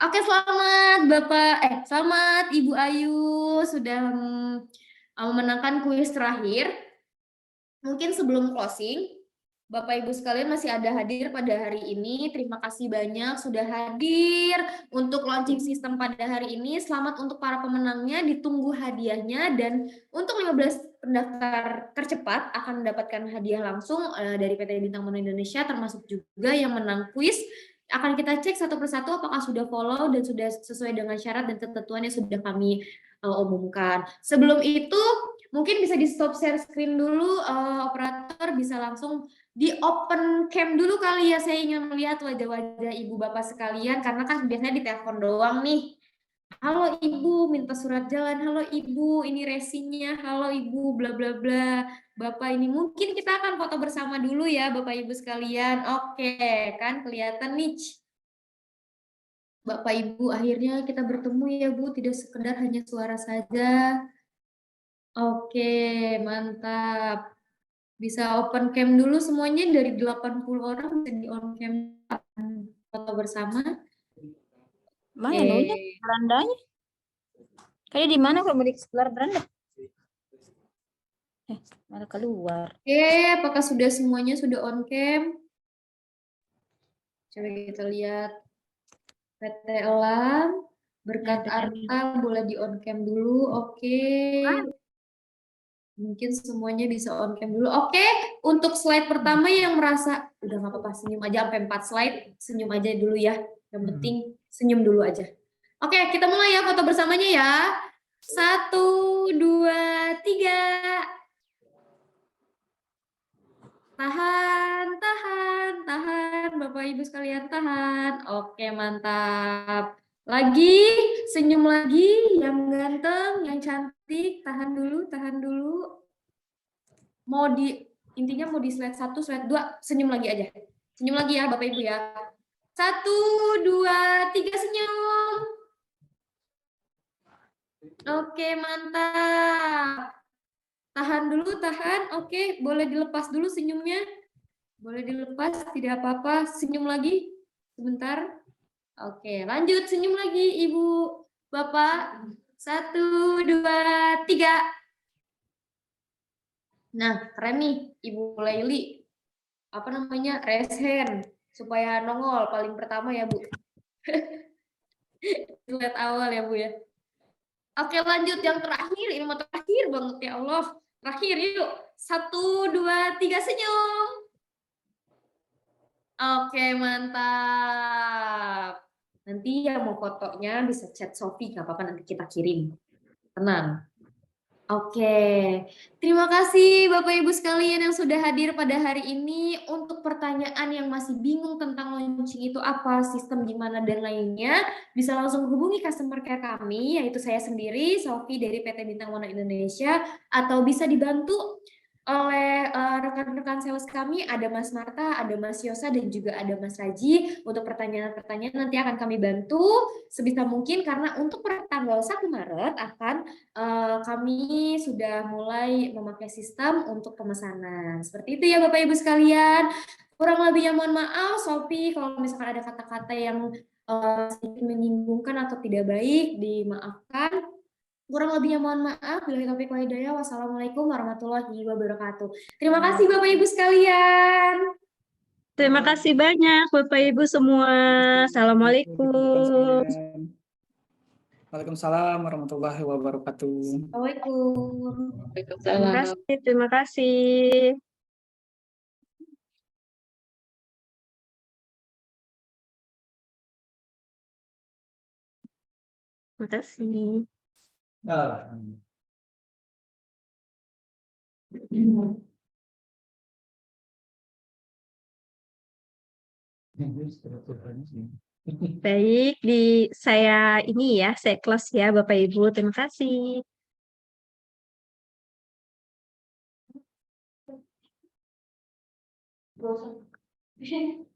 Oke, selamat Bapak, selamat Ibu Ayu sudah memenangkan kuis terakhir. Mungkin sebelum closing, Bapak Ibu sekalian masih ada hadir pada hari ini. Terima kasih banyak sudah hadir untuk launching sistem pada hari ini. Selamat untuk para pemenangnya, ditunggu hadiahnya. Dan untuk 15 pendaftar tercepat akan mendapatkan hadiah langsung dari PT Bintang Mono Indonesia, termasuk juga yang menang kuis. Akan kita cek satu persatu apakah sudah follow dan sudah sesuai dengan syarat dan ketentuan yang sudah kami umumkan. Sebelum itu, mungkin bisa di stop share screen dulu, operator bisa langsung di open cam dulu kali ya, saya ingin melihat wajah-wajah ibu bapak sekalian, karena kan biasanya di telepon doang nih. Halo ibu, minta surat jalan, halo ibu, ini resinya, halo ibu, bla bla bla. Bapak ini mungkin kita akan foto bersama dulu ya Bapak Ibu sekalian. Oke, kan kelihatan nih. Bapak Ibu, akhirnya kita bertemu ya Bu, tidak sekedar hanya suara saja. Oke, mantap. Bisa open cam dulu semuanya, dari 80 orang bisa di on cam foto bersama. Mana anunya? Berandanya? Kayak di mana kalau mau di-explore beranda? Malah keluar. Oke, apakah sudah semuanya sudah on cam? Coba kita lihat. PT Elam, Berkat Arta boleh di on cam dulu. Oke. Mungkin semuanya bisa on cam dulu. Oke, untuk slide pertama yang merasa udah nggak apa-apa, senyum aja sampai 4 slide, senyum aja dulu ya. Yang penting senyum dulu aja. Oke, kita mulai ya foto bersamanya ya. 1, 2, 3. Tahan, tahan, tahan, Bapak Ibu sekalian tahan. Oke, mantap. Lagi, senyum lagi, yang ganteng, yang cantik, tahan dulu, tahan dulu. Intinya mau di slide 1, slide 2, senyum lagi aja. Senyum lagi ya Bapak Ibu ya. 1, 2, 3, senyum. Oke, mantap. Tahan dulu, tahan. Oke, boleh dilepas dulu senyumnya. Boleh dilepas, tidak apa-apa. Senyum lagi, sebentar. Oke, lanjut. Senyum lagi, Ibu, Bapak. 1, 2, 3. Nah, keren nih, Ibu Laili. Apa namanya? Raise hand. Supaya nongol paling pertama ya, Bu. Lihat awal ya, Bu ya. Oke, lanjut. Yang terakhir. Ini mau terakhir banget, ya Allah. Terakhir, yuk. 1, 2, 3, senyum. Oke, mantap. Nanti yang mau fotonya bisa chat Sophie, nggak apa-apa, nanti kita kirim. Tenang. Oke, terima kasih Bapak Ibu sekalian yang sudah hadir pada hari ini. Untuk pertanyaan yang masih bingung tentang launching itu apa, sistem gimana dan lainnya, bisa langsung hubungi customer care kami, yaitu saya sendiri, Sophie dari PT Bintang Mono Indonesia, atau bisa dibantu oleh rekan-rekan sales kami, ada Mas Marta, ada Mas Yosa, dan juga ada Mas Raji. Untuk pertanyaan-pertanyaan nanti akan kami bantu sebisa mungkin, karena untuk tanggal 1 Maret akan kami sudah mulai memakai sistem untuk pemesanan. Seperti itu ya Bapak Ibu sekalian. Kurang lebihnya mohon maaf, Sophie, kalau misalkan ada kata-kata yang sedikit menyinggungkan atau tidak baik, dimaafkan. Kurang lebihnya mohon maaf. Billahi taufiq wal hidayah. Wassalamualaikum warahmatullahi wabarakatuh. Terima kasih Bapak Ibu sekalian. Terima kasih banyak Bapak Ibu semua. Assalamualaikum. Waalaikumsalam warahmatullahi wabarakatuh. Assalamualaikum. Terima kasih. Terima kasih. Baik, saya ini ya, saya close ya Bapak Ibu. Terima kasih. Gak usah.